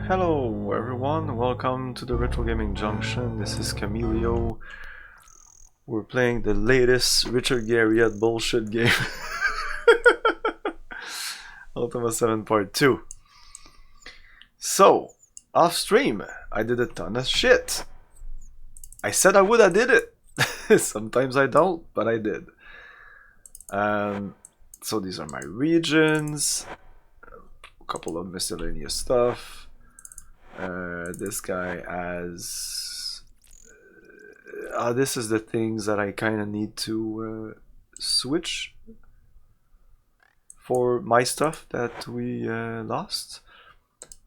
Hello everyone, welcome to the Retro Gaming Junction. This is Camilio. We're playing the latest Richard Garriott bullshit game. Ultima 7 Part 2. So, off stream, I did a ton of shit. I said I would, I did it. Sometimes I don't, but I did. So these are my regions. A couple of miscellaneous stuff. This guy has this is the things that I kind of need to switch for my stuff that we lost.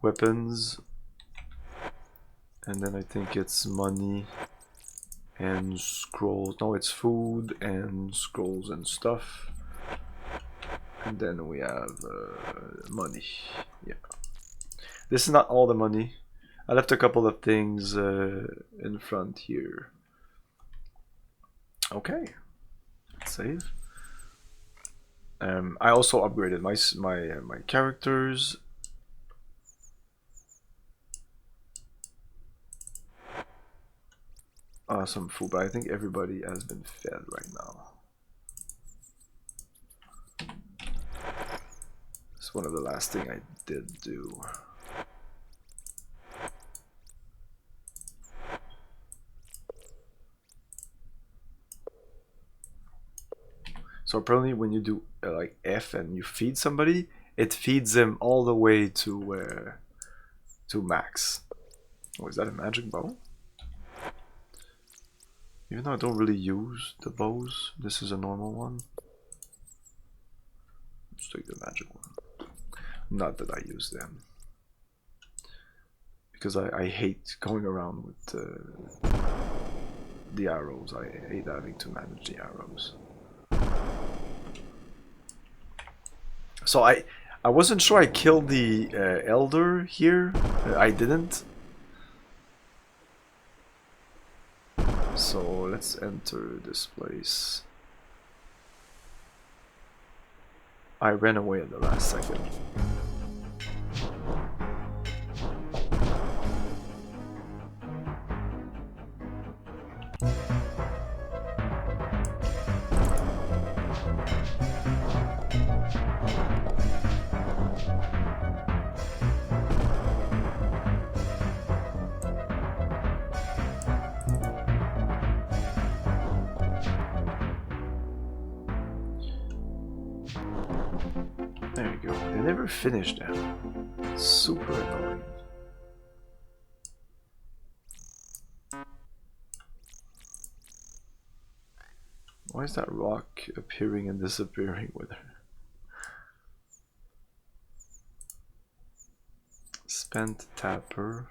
Weapons, and then I think it's money and scrolls. No, it's food and scrolls and stuff, and then we have money. Yeah, this is not all the money. I left a couple of things in front here. Okay, let's save. I also upgraded my characters. Some food, but I think everybody has been fed right now. It's one of the last thing I did do. So apparently when you do like F and you feed somebody, it feeds them all the way to max. Oh, is that a magic bow? Even though I don't really use the bows, this is a normal one. Let's take the magic one. Not that I use them. Because I hate going around with the arrows. I hate having to manage the arrows. So I wasn't sure I killed the elder here. I didn't. So let's enter this place. I ran away at the last second. There you go. They never finished them. It's super annoying. Why is that rock appearing and disappearing with her? Spent tapper.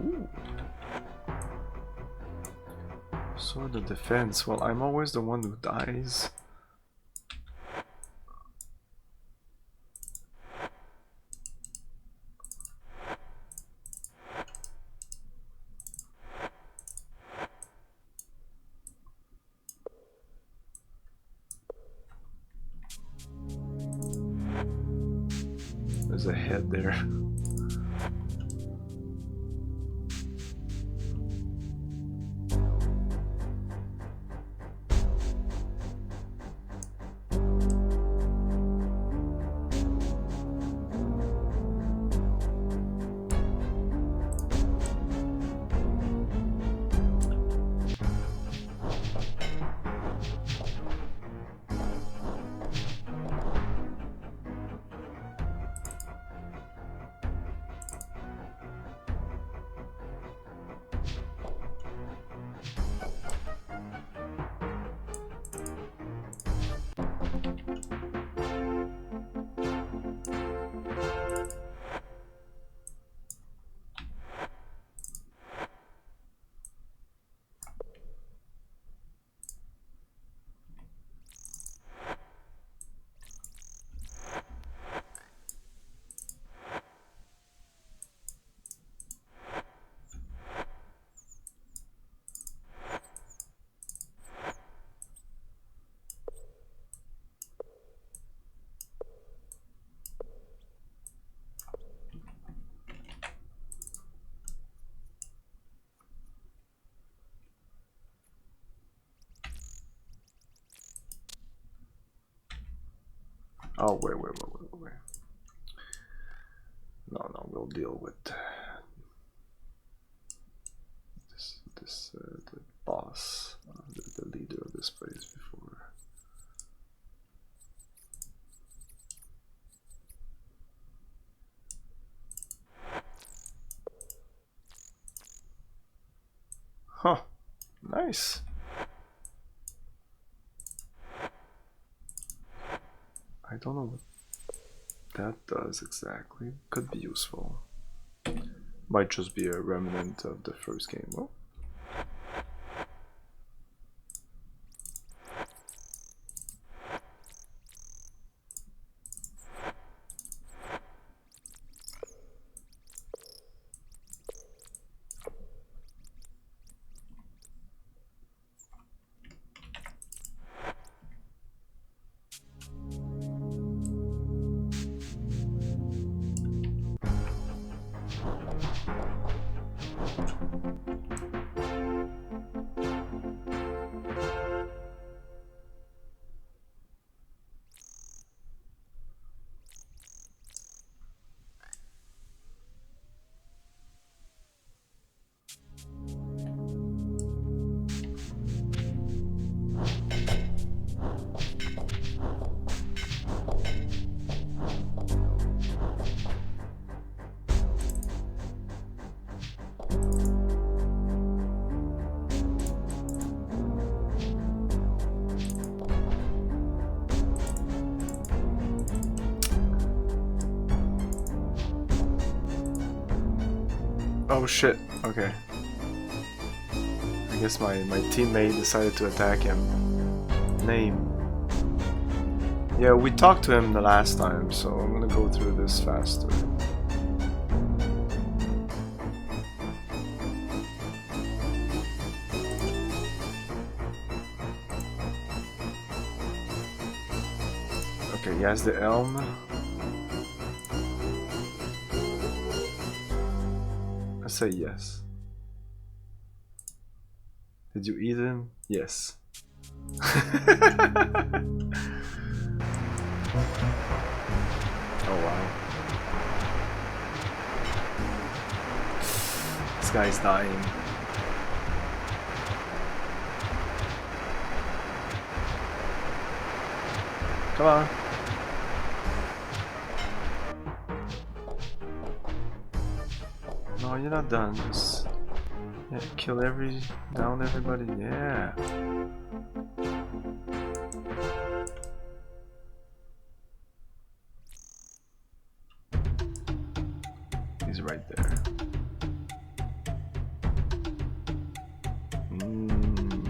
Ooh. Sword of defense. Well, I'm always the one who dies. There's a head there. Oh, wait. No, we'll deal with the boss, the leader of this place before. Huh, nice. I don't know what that does exactly. Could be useful. Might just be a remnant of the first game. Well, oh shit, okay. I guess my teammate decided to attack him. Name. Yeah, we talked to him the last time, so I'm gonna go through this faster. Okay, he has the elm. I say yes. Did you eat him? Yes. Oh wow. This guy's dying. Come on. No, you're not done. Just kill down everybody. Yeah. He's right there.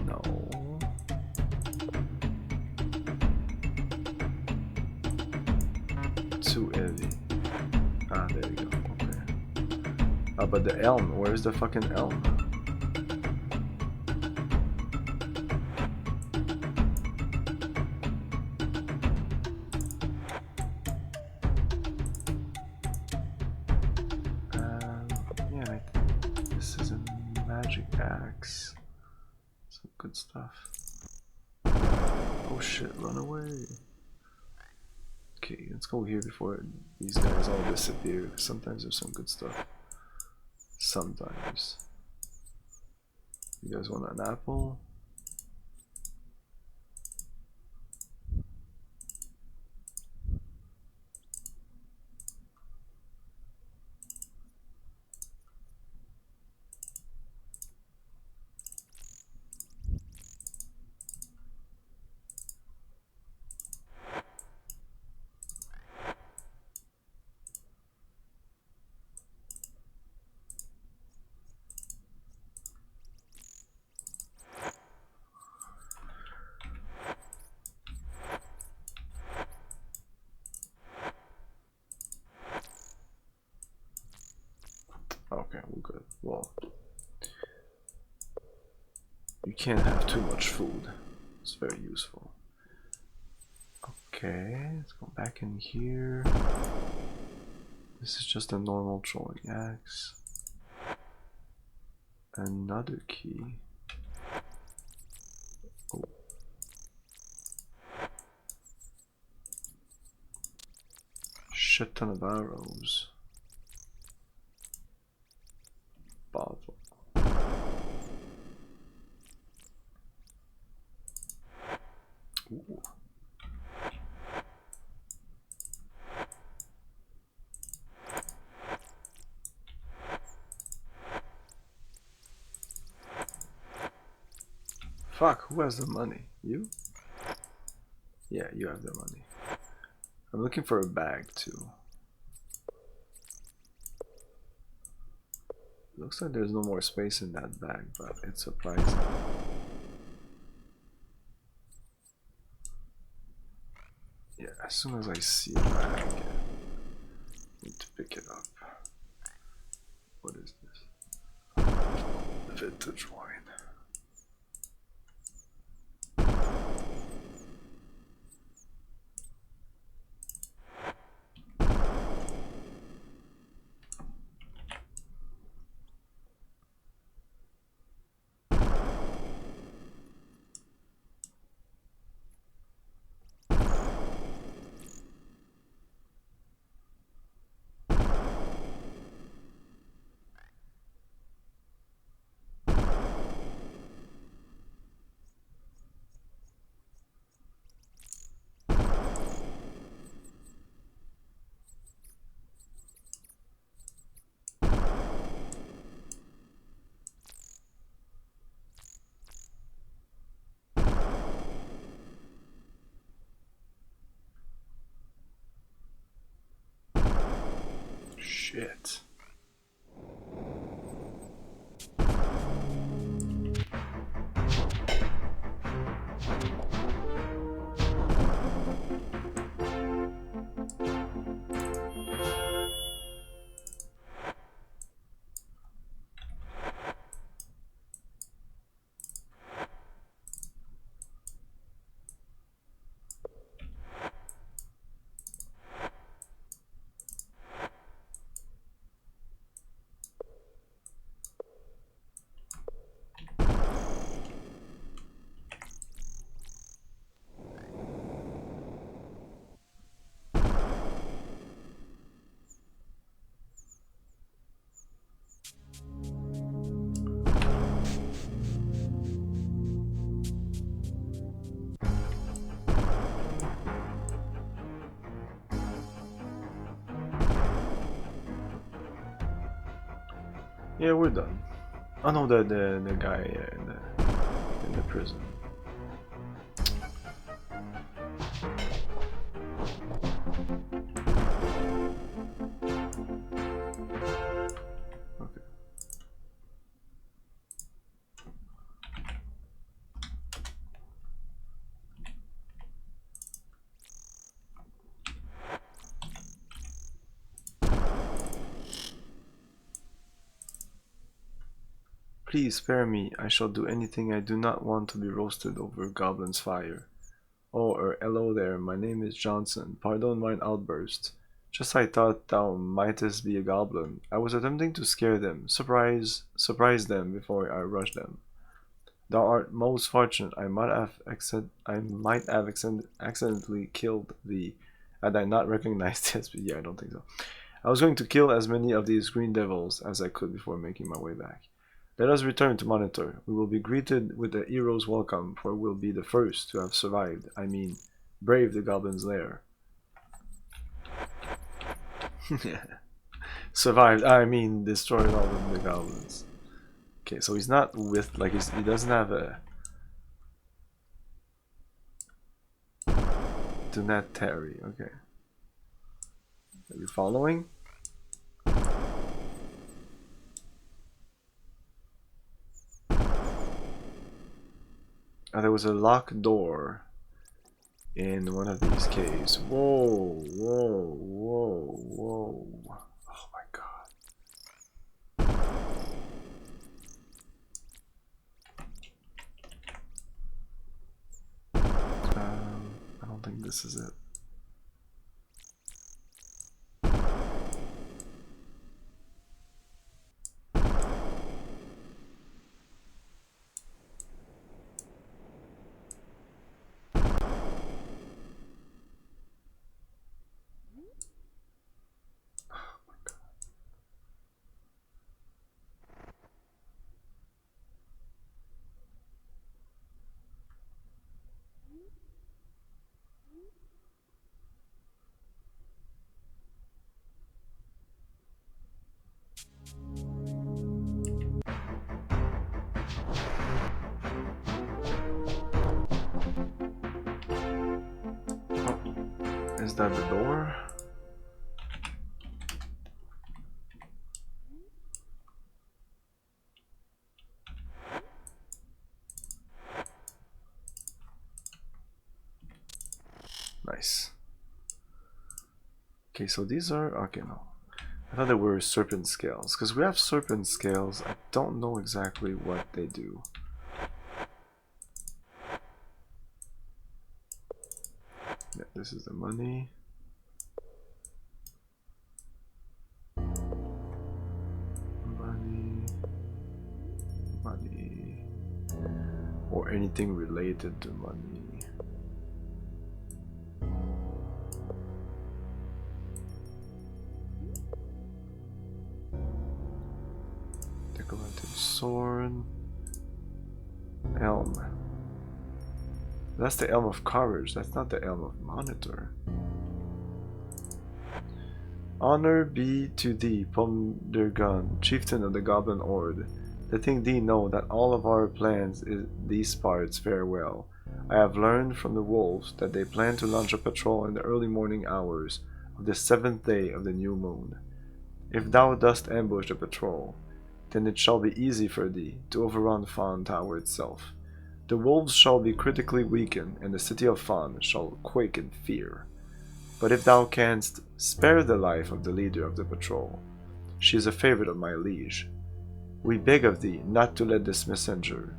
No. Too heavy. Ah, there you go. Okay. But the elm. Where's the fucking elm? Yeah, I think this is a magic axe. Some good stuff. Oh shit, run away. Okay, let's go here before these guys all disappear. Sometimes there's some good stuff. Sometimes. You guys want an apple? Okay, we're good. Well, you can't have too much food. It's very useful. Okay, let's go back in here. This is just a normal throwing axe. Another key. Oh. shit ton of arrows. Bottle. Ooh. Fuck, who has the money? You? Yeah, you have the money. I'm looking for a bag too. Looks like there's no more space in that bag, but it's surprising. Yeah, as soon as I see a bag, I need to pick it up. What is this? Vintage wine. Shit. Yeah, we're done. Oh no, the guy in the prison. Okay. Please spare me. I shall do anything. I do not want to be roasted over goblin's fire. Oh, hello there. My name is Johnson. Pardon mine outburst. Just I thought thou mightest be a goblin. I was attempting to scare them, surprise them before I rush them. Thou art most fortunate. I might have accidentally killed thee. Had I not recognized this, yeah, I don't think so. I was going to kill as many of these green devils as I could before making my way back. Let us return to Monitor. We will be greeted with a hero's welcome, for we'll be the first to have survived. I mean, braved the goblin's lair. Survived. I mean, destroyed all of the goblins. Okay, so he's not with, like, he doesn't have a... Do not tarry, okay. Are you following? There was a locked door in one of these caves. Whoa, whoa, whoa, whoa. Oh my god. I don't think this is it. Is that the door? Nice. Okay, so these are... okay, no. I thought they were serpent scales. Because we have serpent scales, I don't know exactly what they do. Yeah, this is the money. Money. Money. Or anything related to money. Decorative sword. Elm. That's the Elm of Courage, that's not the Elm of Monitor. Honor be to thee, Pondergun, chieftain of the Goblin Horde. Letting thee know that all of our plans in these parts fare well. I have learned from the wolves that they plan to launch a patrol in the early morning hours of the 7th day of the new moon. If thou dost ambush the patrol, then it shall be easy for thee to overrun Fawn Tower itself. The wolves shall be critically weakened, and the city of Fawn shall quake in fear. But if thou canst spare the life of the leader of the patrol, she is a favorite of my liege. We beg of thee not to let this messenger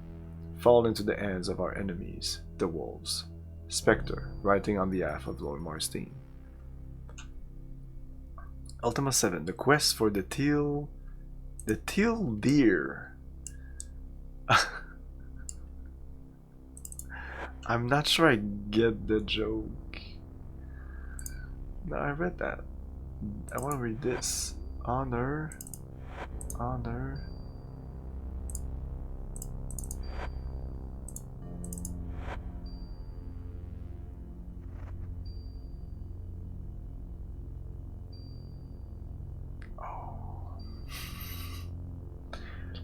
fall into the hands of our enemies, the wolves. Spectre, writing on behalf of Lord Marstein. Ultima 7, the quest for the teal deer. I'm not sure I get the joke. No, I read that. I want to read this. Honor. Honor.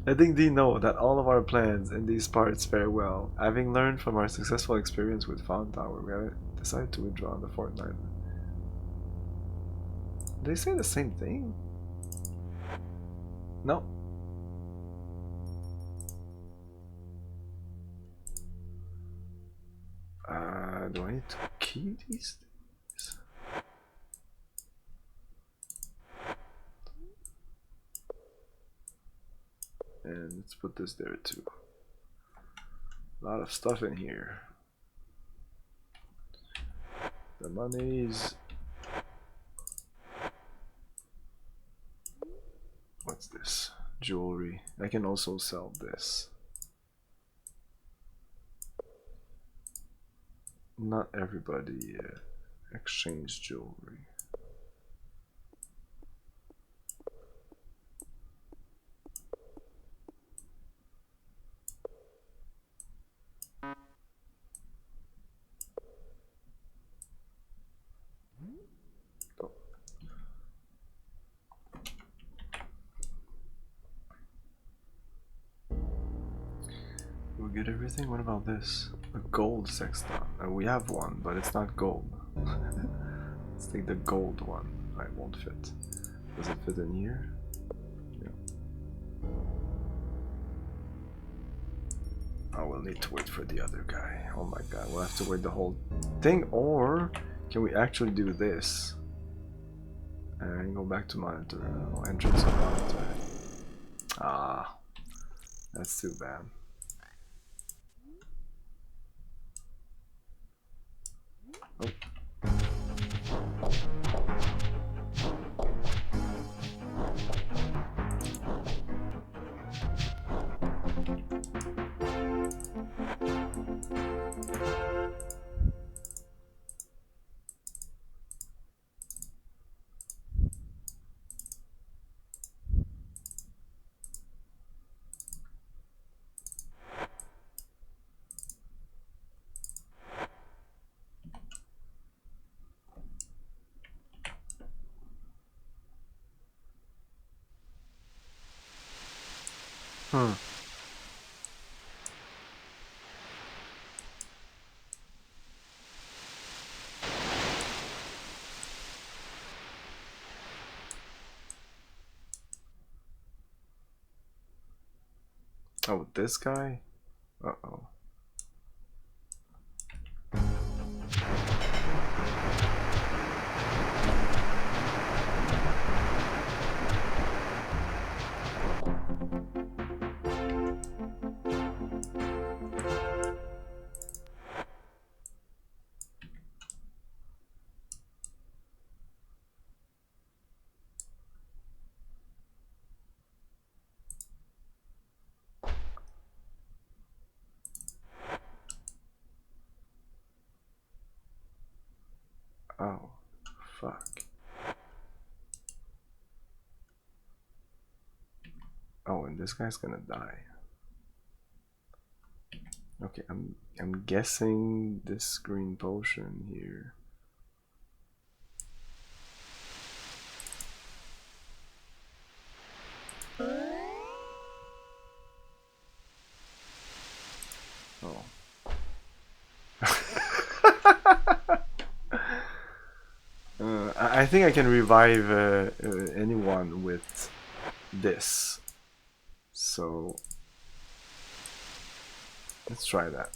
Letting thee know that all of our plans in these parts fare well. Having learned from our successful experience with Fawn Tower, we have decided to withdraw on the fortnight. They say the same thing? No. Do I need to key these things? And let's put this there too. A lot of stuff in here. The monies. What's this? Jewelry. I can also sell this. Not everybody exchange jewelry. Oh. We get everything? What about this? A gold sextant. We have one, but it's not gold. Let's take the gold one. It won't fit. Does it fit in here? Yeah. I will need to wait for the other guy. Oh my god, we'll have to wait the whole thing, or can we actually do this? And go back to monitor. Oh, entrance of monitor. Ah, that's too bad. Oh. Hmm. want this guy? Uh-oh. Oh, fuck. Oh, and this guy's gonna die. Okay, I'm guessing this green potion here. Oh. I think I can revive anyone with this. So let's try that.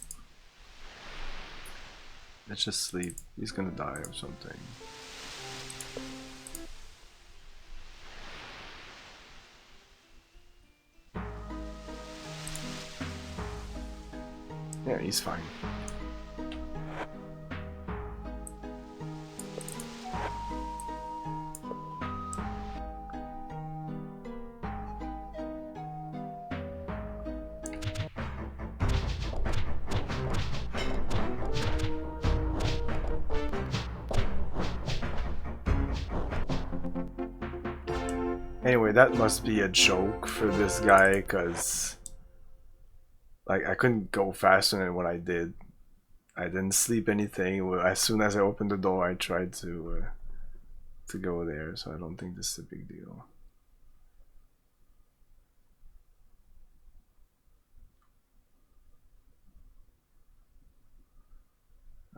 Let's just sleep. He's gonna die or something. Yeah, he's fine. Anyway, that must be a joke for this guy, cause like I couldn't go faster than what I did. I didn't sleep anything. As soon as I opened the door, I tried to go there. So I don't think this is a big deal.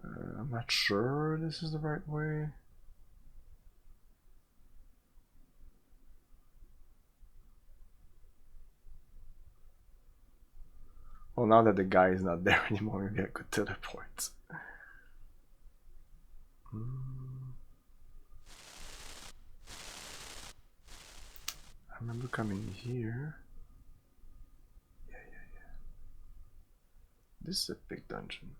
I'm not sure this is the right way. Well, now that the guy is not there anymore, maybe I could teleport. I remember coming here. Yeah. This is a big dungeon.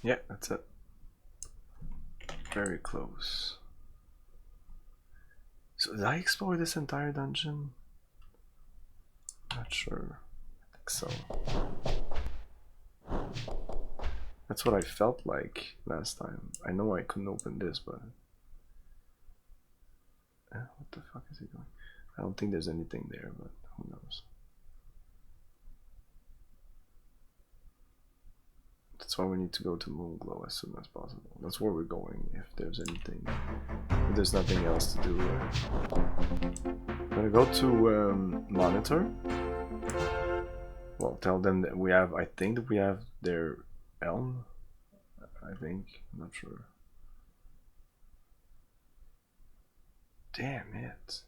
Yeah, that's it. Very close. So did I explore this entire dungeon? Not sure. I think so. That's what I felt like last time. I know I couldn't open this, but what the fuck is he doing? I don't think there's anything there, but who knows. That's why we need to go to Moonglow as soon as possible. That's where we're going if there's anything. If there's nothing else to do. I'm gonna go to Monitor. Well, tell them that we have, I think that we have their elm. I think, I'm not sure. Damn it.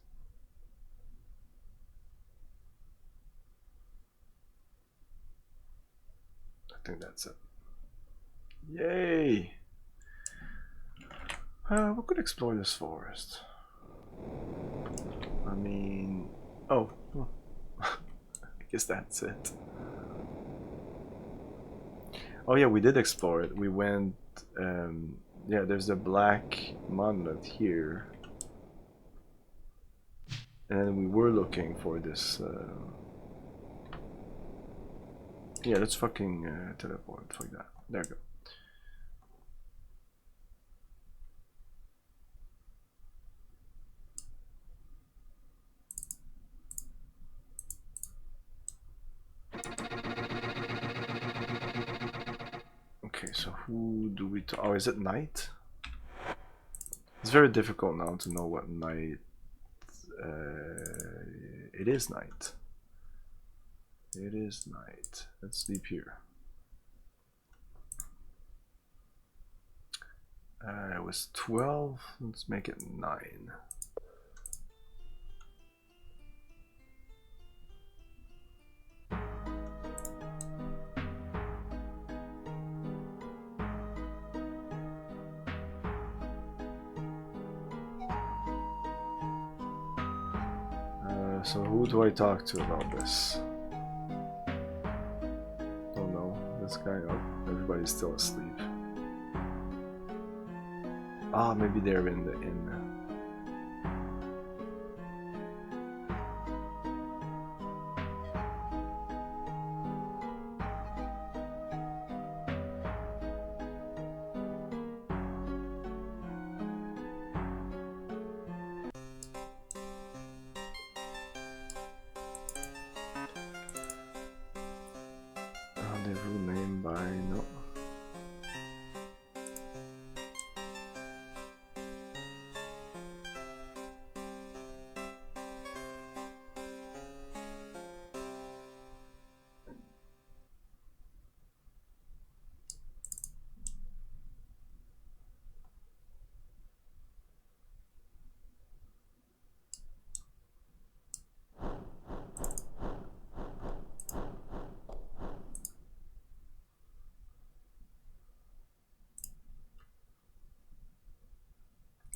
I think that's it. Yay! We could explore this forest. I mean, oh, I guess that's it. Oh yeah, we did explore it. We went, yeah, there's a black monolith here. And then we were looking for this, yeah, let's fucking teleport, fuck that. There we go. Okay, so who do we talk? Oh, is it night? It's very difficult now to know what night It is night. It is night. Let's sleep here. It was 12. Let's make it 9. So who do I talk to about this? Don't know. This guy, oh, everybody's still asleep. Ah, maybe they're in the inn. Rendezvous name by no.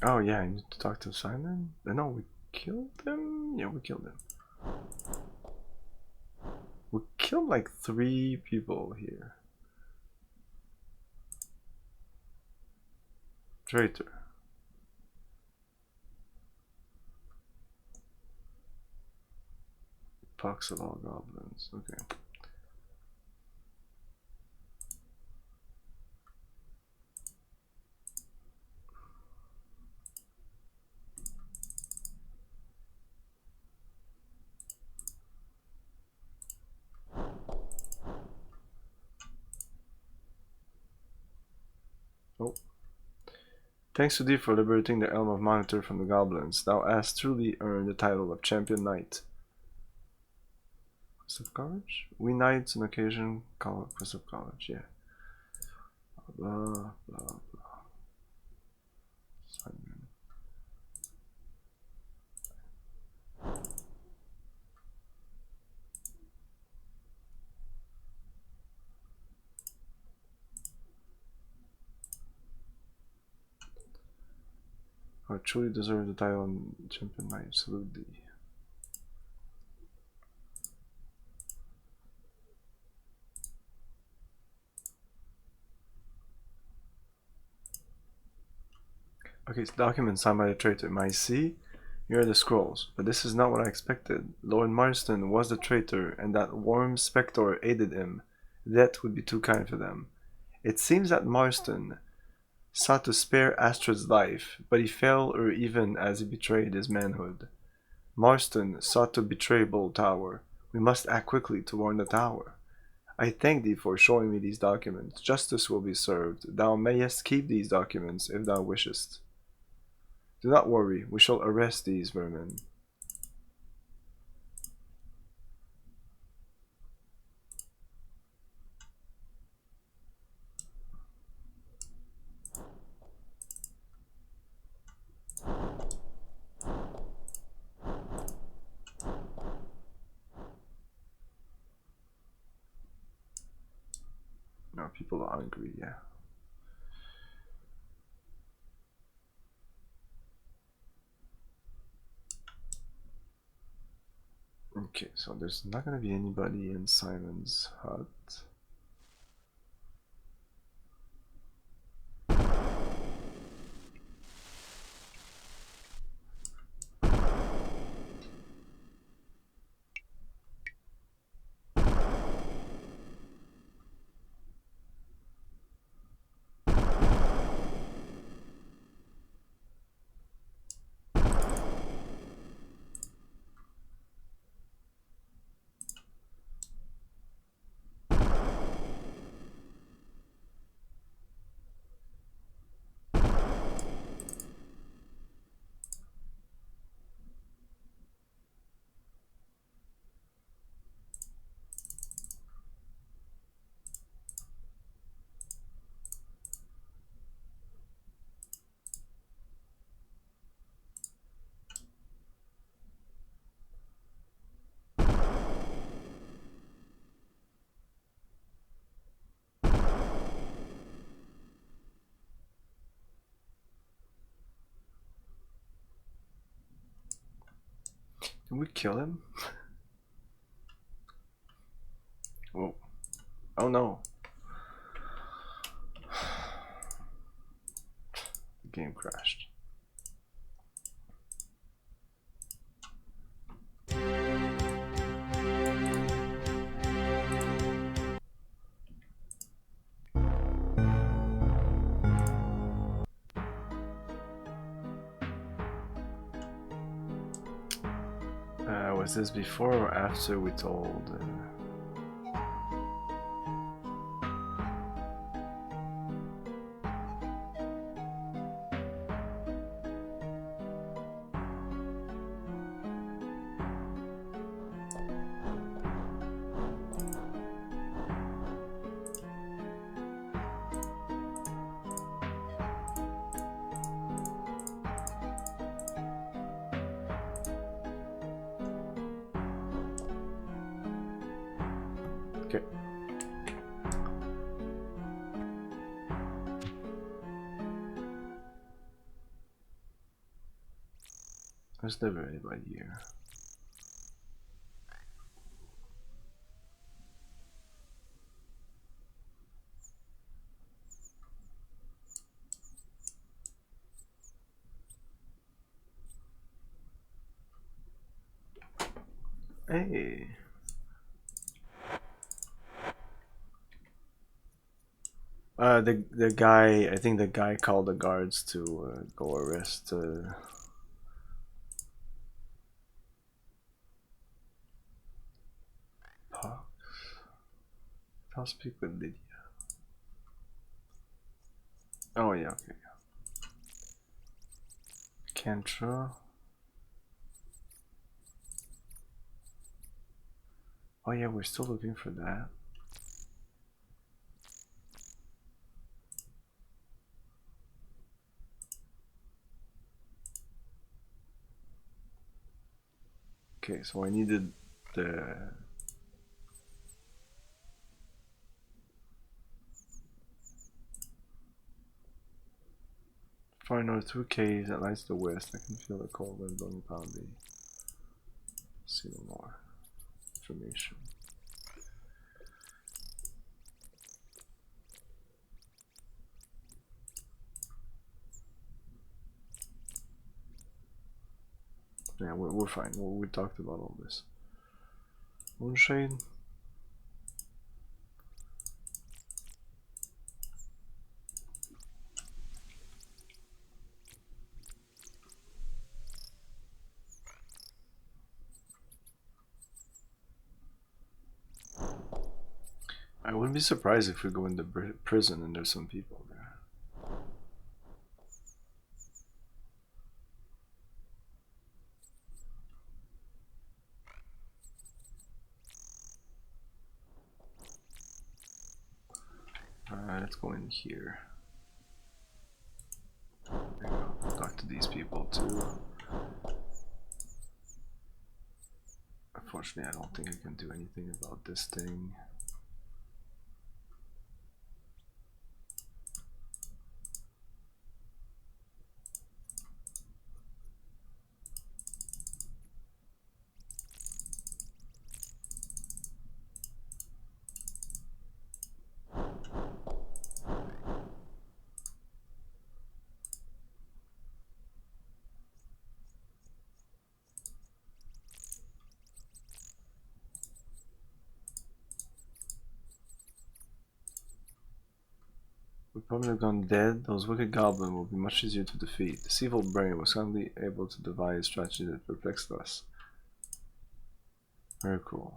Oh yeah, I need to talk to Simon. No, we killed him. Yeah, we killed him. We killed like 3 people here. Traitor. Pox of all goblins. Okay. Oh. Thanks to thee for liberating the Elm of Monitor from the goblins. Thou hast truly earned the title of Champion Knight. Quest of Courage? We knights on occasion call it Quest of Courage, yeah. Blah, blah, blah. Simon. I truly deserve the title of Champion Knight. Salute thee. Okay, so document signed by the traitor. My see, here are the scrolls, but this is not what I expected. Lord Marston was the traitor, and that worm Spectre aided him. That would be too kind for them. It seems that Marston sought to spare Astrid's life, but he failed her even as he betrayed his manhood. Marston sought to betray Bold Tower. We must act quickly to warn the tower. I thank thee for showing me these documents. Justice will be served. Thou mayest keep these documents if thou wishest. Do not worry, we shall arrest these vermin. No, people are angry, yeah. Okay, so there's not gonna be anybody in Simon's hut. Did we kill him? Whoa. Oh no. The game crashed. Was this before or after we told? Okay. There's never anybody here. Hey. The guy, I think the guy called the guards to go arrest Pox. I'll speak with Lydia. Oh yeah, okay. Cantra. Oh yeah, we're still looking for that. Okay, so I needed the far north 2 Ks that lies to the west. I can feel the cold wind blowing pounding. See no more information. Yeah, we're fine. We talked about all this. Moonshade. I wouldn't be surprised if we go into prison and there's some people there. Let's go in here. There we go. Talk to these people too. Unfortunately, I don't think I can do anything about this thing. Would probably have gone dead. Those wicked goblins will be much easier to defeat. This evil brain was suddenly able to devise a strategy that perplexed us. Very cool.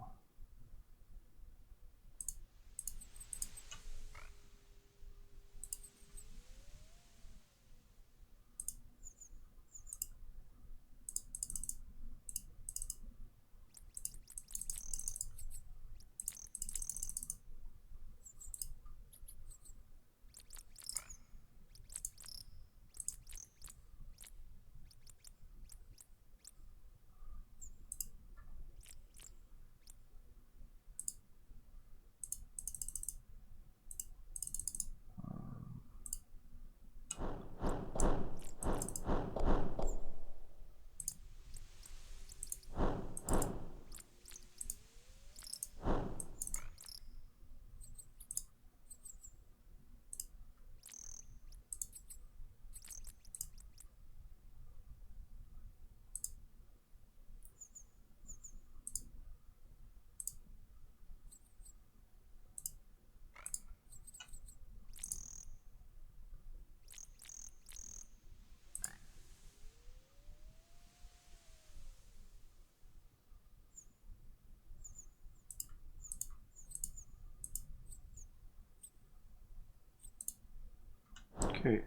Okay.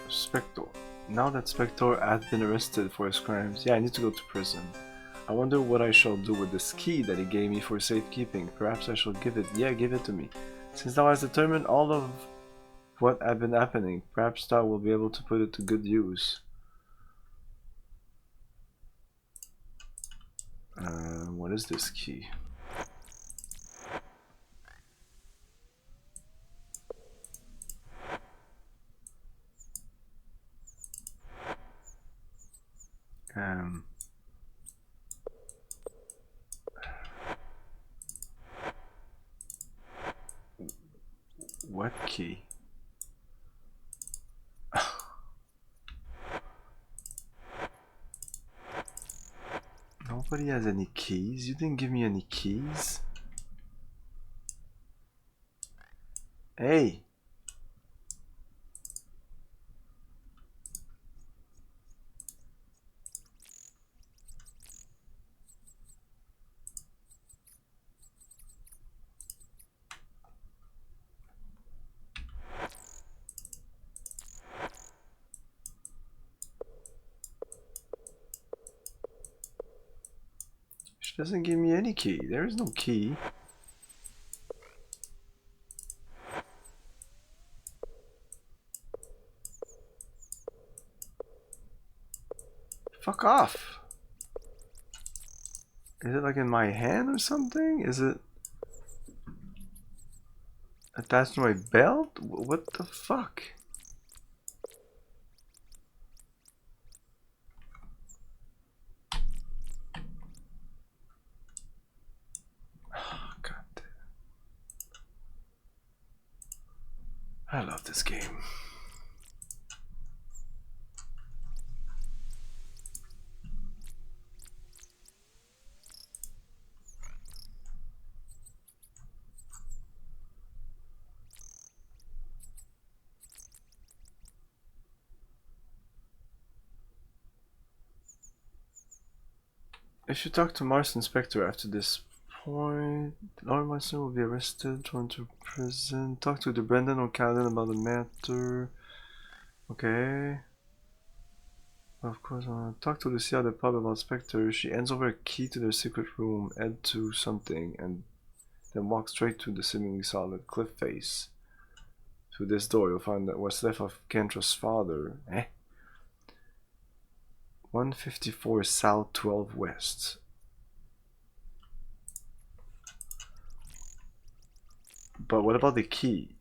Spectre. Now that Spectre has been arrested for his crimes, yeah, I need to go to prison. I wonder what I shall do with this key that he gave me for safekeeping. Perhaps I shall give it. Yeah, give it to me. Since thou hast determined all of what had been happening, perhaps thou will be able to put it to good use. What is this key? What key? Nobody has any keys? You didn't give me any keys? Hey! She doesn't give me any key. There is no key. Fuck off! Is it like in my hand or something? Is it attached to my belt? What the fuck? God damn. I love this game. If you talk to Mars Inspector after this point, Lord Marston will be arrested, thrown to prison. Talk to the Brendan O'Callaghan about the matter. Okay. Of course, talk to Lucia at the pub about Spectre. She hands over a key to their secret room, head to something, and then walk straight to the seemingly solid cliff face. Through this door, you'll find that what's left of Kentra's father. 154 South 12 West. But what about the key?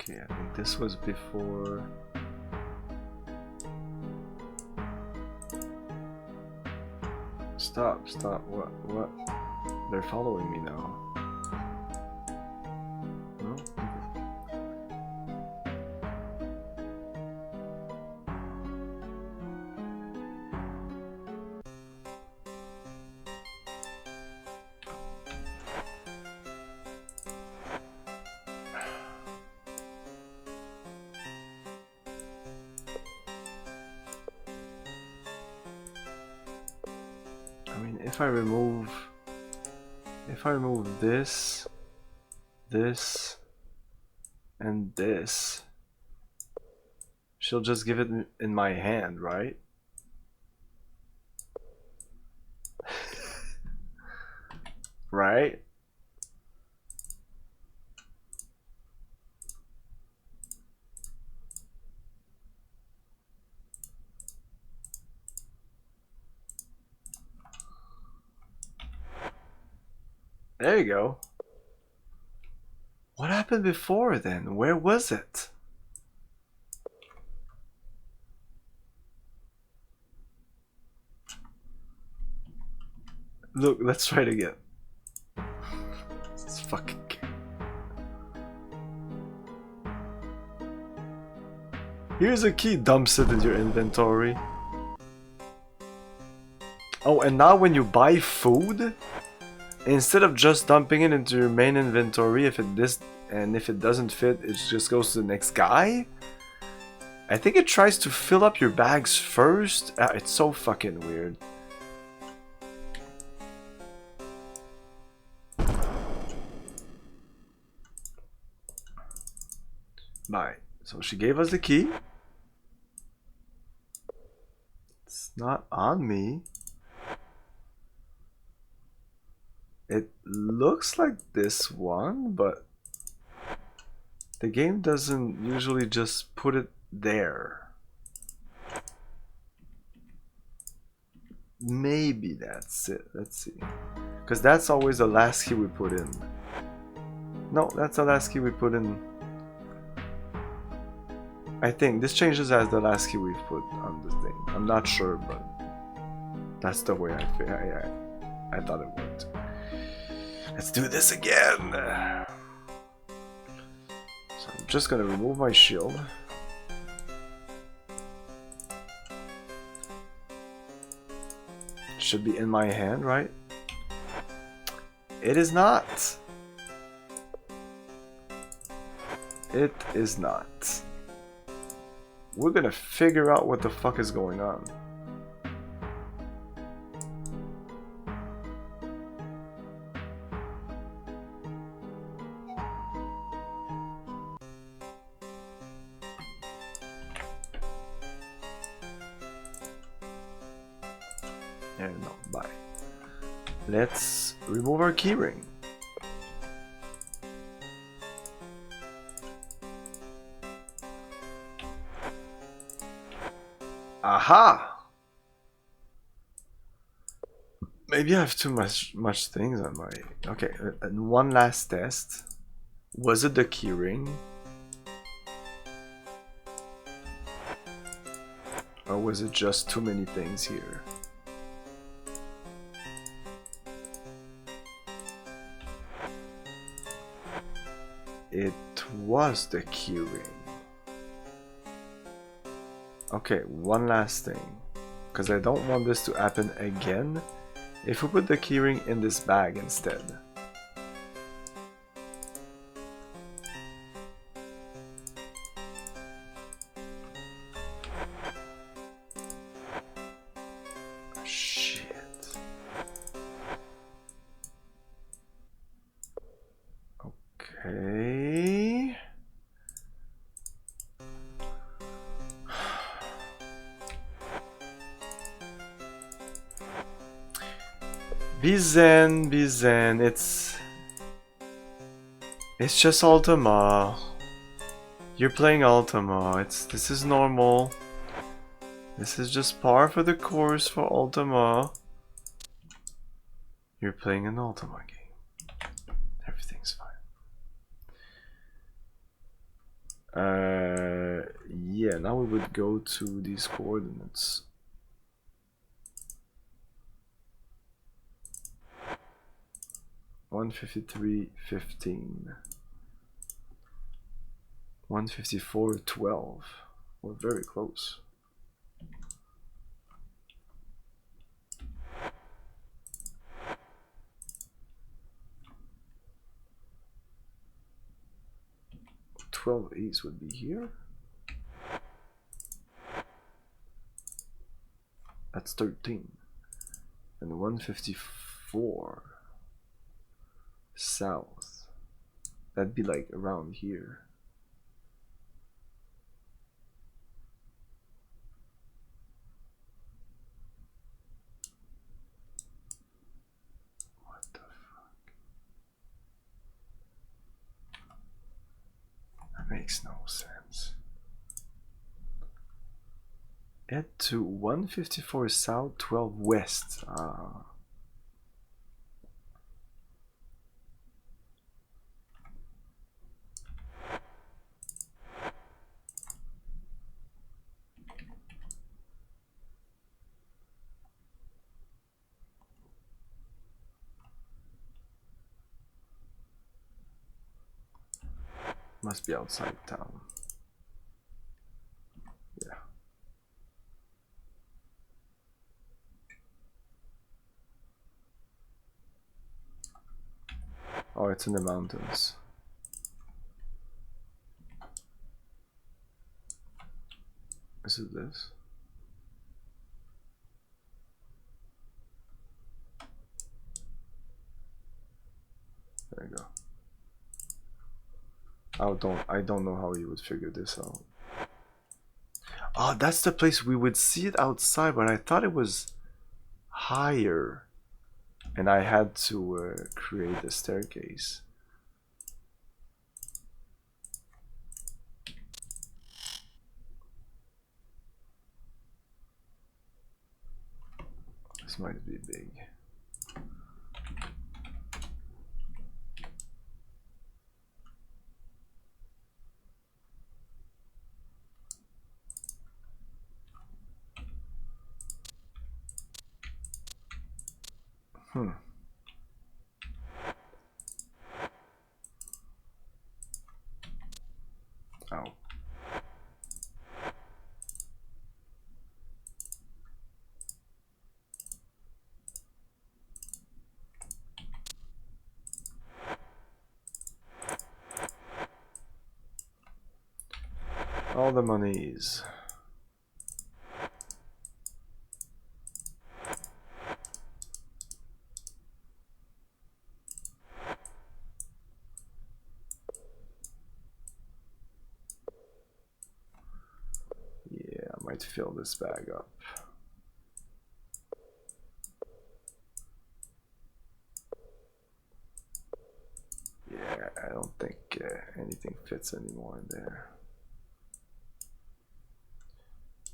Okay, I think this was before. Stop, what? They're following me now. No? I mean, if I remove this, and this, she'll just give it in my hand, right? Right? There you go. What happened before then? Where was it? Look, let's try it again. This fucking game. Here's a key, dumps it in your inventory. Oh, and now when you buy food, instead of just dumping it into your main inventory, if it doesn't fit, it just goes to the next guy. I think it tries to fill up your bags first. It's so fucking weird. Bye. So she gave us the key. It's not on me. It looks like this one, but the game doesn't usually just put it there. Maybe that's it. Let's see. Because that's always the last key we put in. No, that's the last key we put in. I think this changes as the last key we've put on the thing. I'm not sure, but that's the way I thought it worked. Let's do this again. So I'm just gonna remove my shield. It should be in my hand, right? It is not. It is not. We're gonna figure out what the fuck is going on. No, bye. Let's remove our keyring. Aha! Maybe I have too much things on my... Okay, and one last test. Was it the keyring? Or was it just too many things here? It was the keyring. Okay, one last thing. Because I don't want this to happen again. If we put the keyring in this bag instead. Shit. Okay. VII, it's just Ultima. You're playing Ultima. This is normal. This is just par for the course for Ultima. You're playing an Ultima game. Everything's fine. Yeah, now we would go to these coordinates. $153.15. $154.12. We're very close. $12.8 would be here. That's 13. And 154 south. That'd be like around here. What the fuck? That makes no sense. Head to 154 south, 12 west. Ah. Must be outside town. Yeah. Oh, it's in the mountains. Is it this? There you go. I don't know how he would figure this out. Oh, that's the place we would see it outside, but I thought it was higher. And I had to create a staircase. This might be big. Ow. All the monies. Yeah, I might fill this bag up. Yeah, I don't think anything fits anymore in there.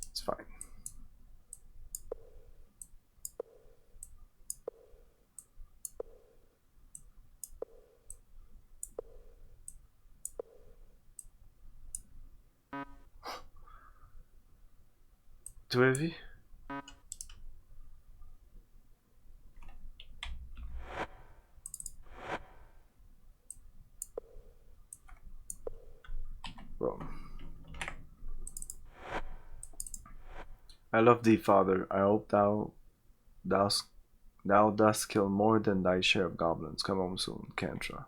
It's fine. Too heavy? Well, I love thee, Father. I hope thou dost kill more than thy share of goblins. Come home soon, Kantra.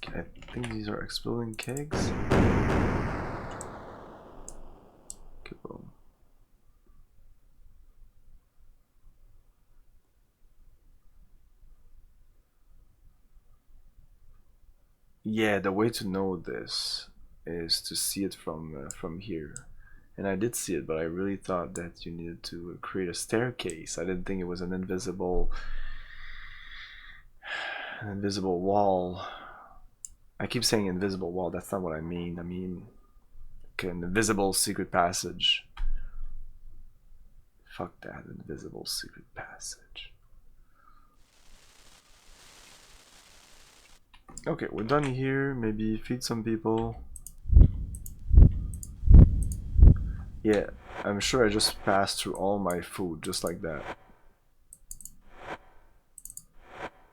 Okay, I think these are exploding kegs. Kaboom. Yeah, the way to know this is to see it from here. And I did see it, but I really thought that you needed to create a staircase. I didn't think it was an invisible wall. I keep saying invisible wall, that's not what I mean. I mean like an invisible secret passage. Fuck that invisible secret passage. Okay, we're done here. Maybe feed some people. Yeah, I'm sure I just passed through all my food just like that.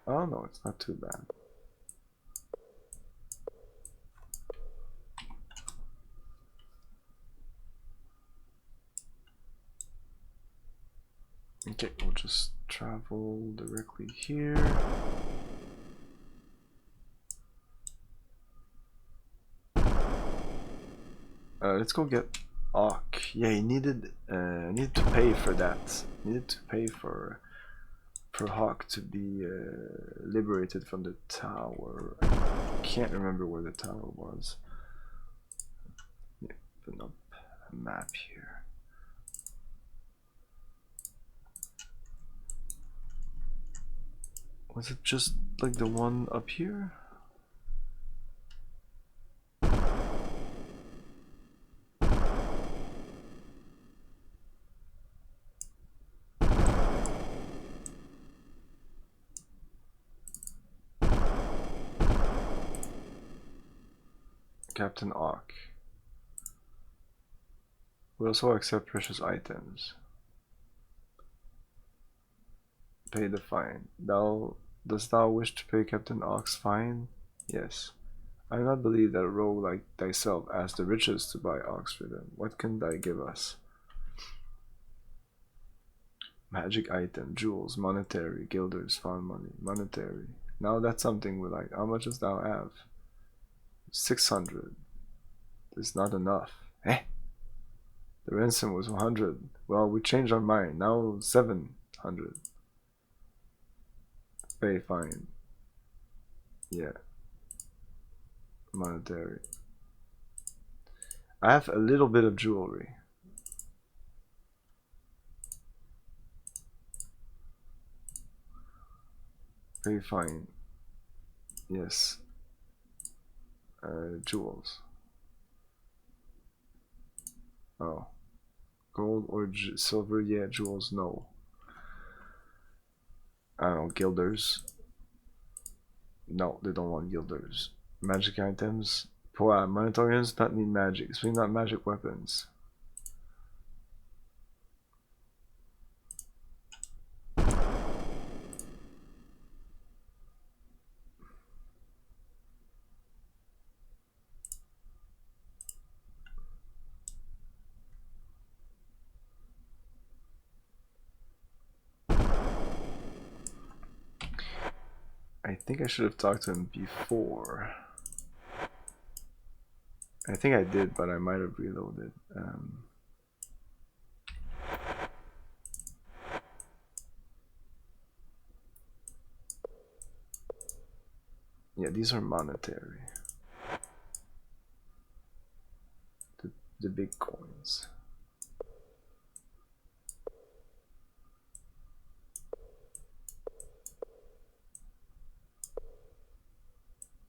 Oh no, it's not too bad. Okay, we'll just travel directly here. Let's go get Ock. Yeah, he needed to pay for that. Needed to pay for Hawk to be liberated from the tower. Can't remember where the tower was. Yeah, open up a map here. Was it just like the one up here? Captain Ock. We also accept precious items. Pay the fine. Dost thou wish to pay Captain Ock's fine? Yes. I do not believe that a rogue like thyself has the riches to buy Oxford. What can thy give us? Magic item, jewels, monetary, guilders, found money, monetary. Now that's something we like. How much does thou have? 600. It's not enough. Eh? The ransom was 100. Well, we changed our mind. Now 700. Pay fine. Yeah. Monetary. I have a little bit of jewelry. Pay fine. Yes. Jewels. Oh. Gold or silver? Yeah, jewels, no. I don't know, guilders. No, they don't want guilders. Magic items. Monetarians don't need magic. So we not magic weapons. I think I should have talked to him before. I think I did, but I might have reloaded. Yeah, these are monetary. The big coins.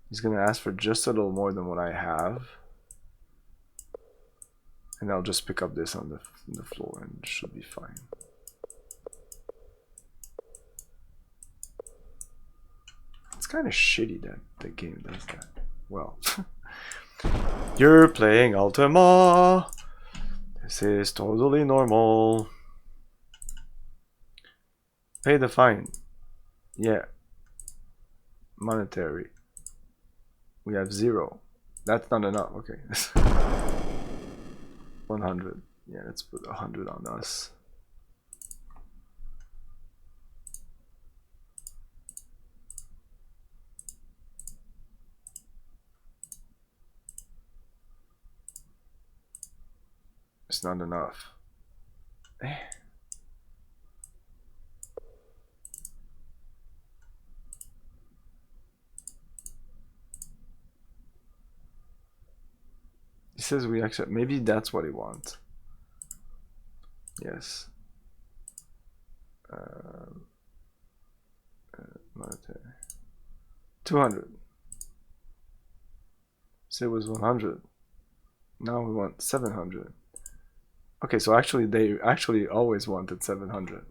He's gonna ask for just a little more than what I have. And I'll just pick up this on the floor and it should be fine. It's kind of shitty that the game does that. Well, you're playing Ultima. This is totally normal. Pay the fine. Yeah. Monetary. We have 0. That's not enough. Okay. 100. Yeah, let's put 100 on us. It's not enough. He says we accept. Maybe that's what he wants. Yes. Monetary. 200. Say it was 100. Now we want 700. Okay, so actually they actually always wanted 700.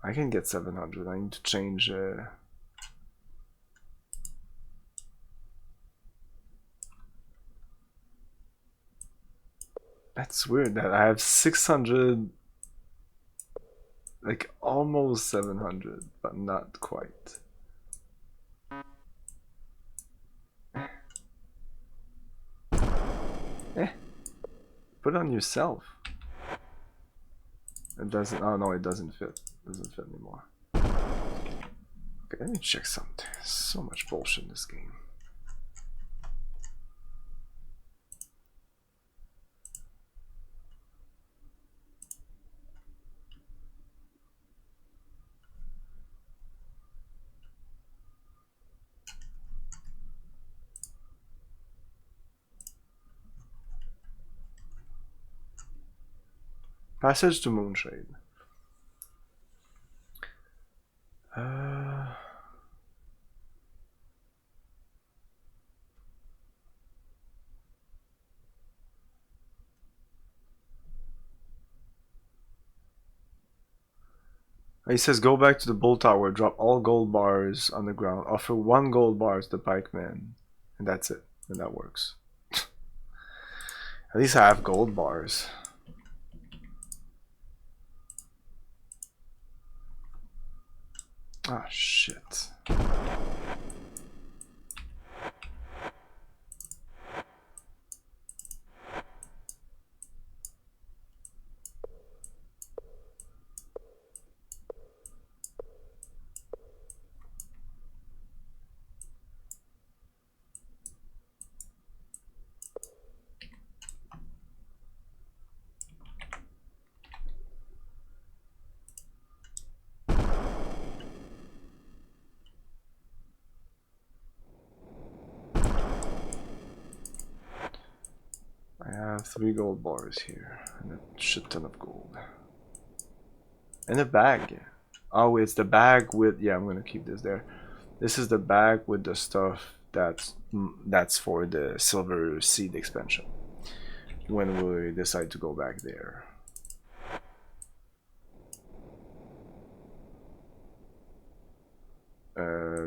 I can get 700. I need to change. That's weird that I have 600, like almost 700, but not quite. Put it on yourself. It doesn't. Oh no, it doesn't fit. It doesn't fit anymore. Okay, let me check something. So much bullshit in this game. Passage to Moonshade. He says go back to the bull tower, drop all gold bars on the ground, offer 1 gold bar to the pikeman, and that's it. And that works. At least I have gold bars. Ah, shit. I have 3 gold bars here and a shit ton of gold. And a bag. Oh, it's the bag with, yeah, I'm gonna keep this there. This is the bag with the stuff that's for the Silver Seed expansion. When we decide to go back there.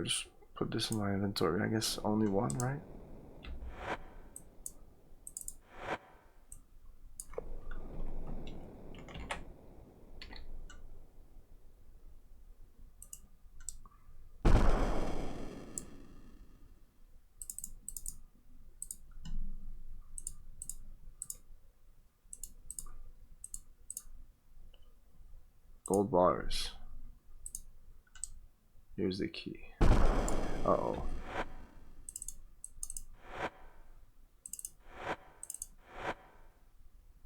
Just put this in my inventory. I guess only one, right? Gold bars. Here's the key. Uh-oh.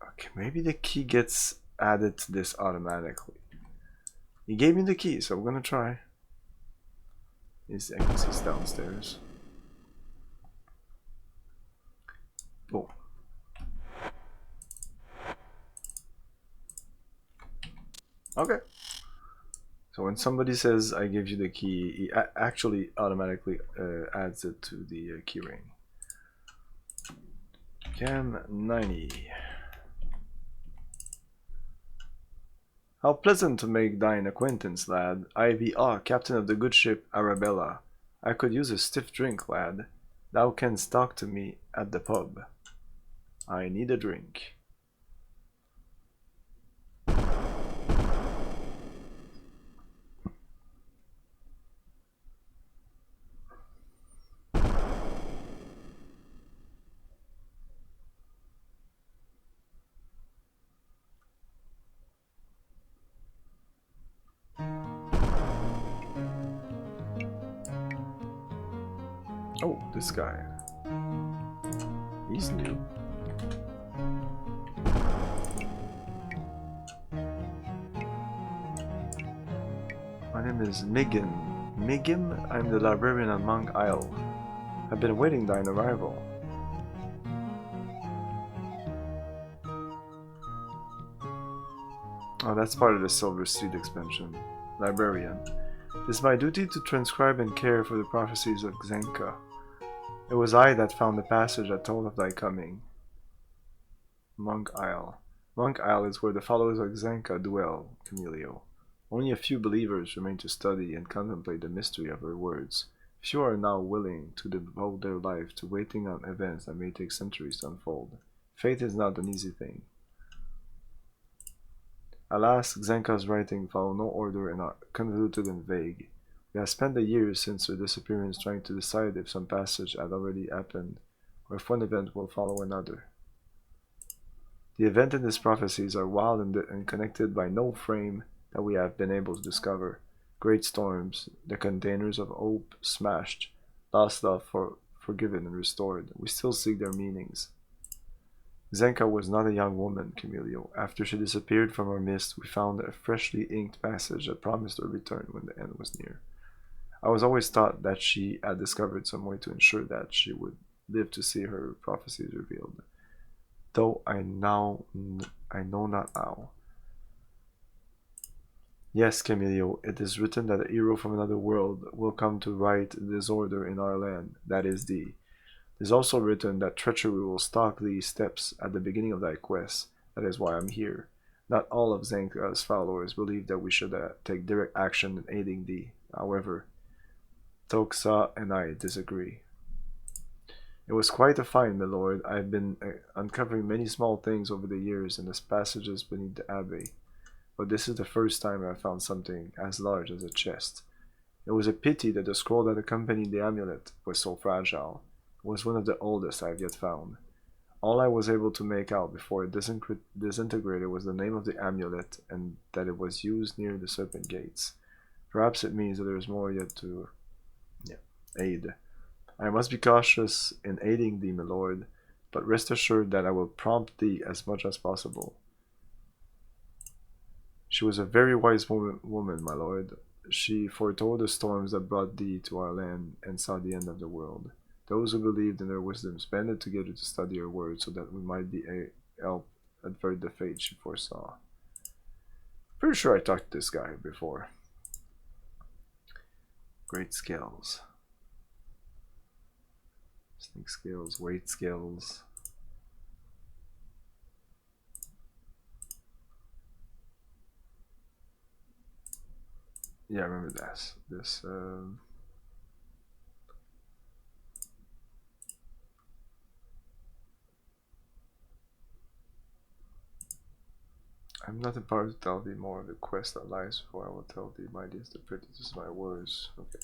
Okay, maybe the key gets added to this automatically. He gave me the key, so I'm gonna try. He's downstairs. Boom. Okay. So when somebody says I give you the key, he actually automatically adds it to the key ring. Cam 90. How pleasant to make thine acquaintance, lad. I be captain of the good ship Arabella. I could use a stiff drink, lad. Thou canst talk to me at the pub. I need a drink. Oh, this guy. He's new. My name is Migim. Migim? I'm the librarian on Monk Isle. I've been awaiting thine arrival. Oh, that's part of the Silver Seed expansion. Librarian. It is my duty to transcribe and care for the prophecies of Xenka. It was I that found the passage that told of thy coming. Monk Isle. Monk Isle is where the followers of Xenka dwell, Camilio. Only a few believers remain to study and contemplate the mystery of her words. Few are now willing to devote their life to waiting on events that may take centuries to unfold. Faith is not an easy thing. Alas, Xenka's writing follow no order and are convoluted and vague. We have spent the years since her disappearance trying to decide if some passage had already happened, or if one event will follow another. The events in these prophecies are wild and connected by no frame that we have been able to discover. Great storms, the containers of hope smashed, lost love forgiven and restored. We still seek their meanings. Xenka was not a young woman, Camilio. After she disappeared from our midst, we found a freshly inked passage that promised her return when the end was near. I was always taught that she had discovered some way to ensure that she would live to see her prophecies revealed, though I know not how. Yes, Camilio, it is written that a hero from another world will come to right disorder in our land, that is thee. It is also written that treachery will stalk these steps at the beginning of thy quest. That is why I'm here. Not all of Xenka's followers believe that we should take direct action in aiding thee. However, Toxa and I disagree. It was quite a find, my lord. I have been uncovering many small things over the years in the passages beneath the abbey, but this is the first time I have found something as large as a chest. It was a pity that the scroll that accompanied the amulet was so fragile. It was one of the oldest I have yet found. All I was able to make out before it disintegrated was the name of the amulet and that it was used near the serpent gates. Perhaps it means that there is more yet to aid. I must be cautious in aiding thee, my lord, but rest assured that I will prompt thee as much as possible. She was a very wise woman, my lord. She foretold the storms that brought thee to our land and saw the end of the world. Those who believed in her wisdom banded together to study her words so that we might be help avert the fate she foresaw. Pretty sure I talked to this guy before. Great skills. Sneak skills, weight skills. Yeah, I remember this. I'm not empowered to tell thee more of the quest that lies before. I will tell thee, my dearest, the prettiest of my words. Okay.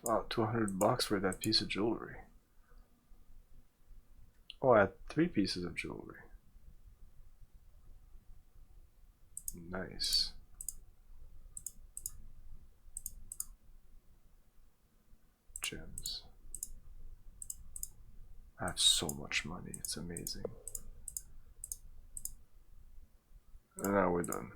Wow, $200 for that piece of jewelry. Oh, I had 3 pieces of jewelry. Nice. Gems. I have so much money, it's amazing. And now we're done.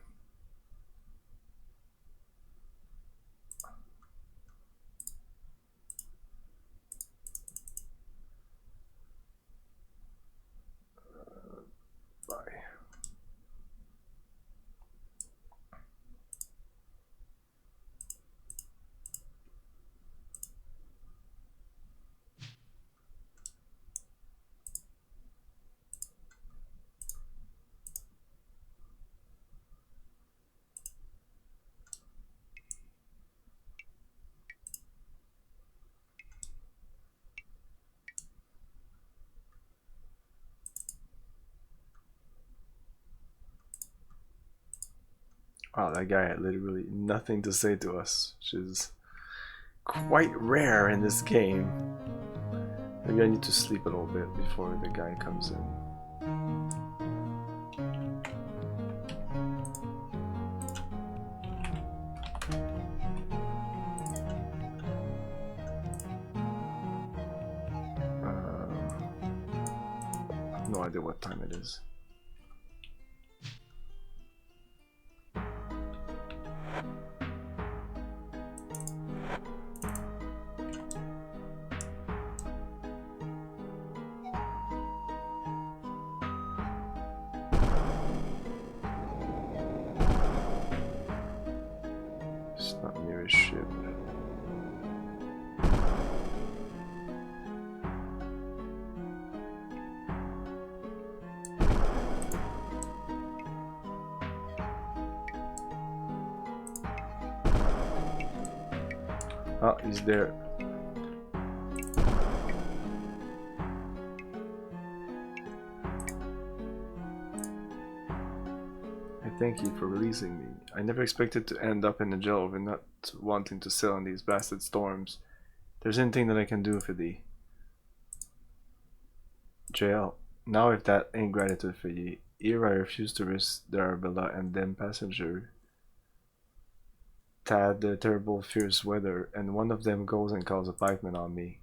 Bye. Wow, that guy had literally nothing to say to us, which is quite rare in this game. Maybe I need to sleep a little bit before the guy comes in. No idea what time it is. It's not near his ship. Oh, he's there. I thank you for releasing me. I never expected to end up in the jail and not wanting to sail in these bastard storms. There's anything that I can do for thee. Jail. Now if that ain't gratitude for ye, ere I refuse to risk the Arabella and them passenger. Tad the terrible fierce weather, and one of them goes and calls a pikeman on me.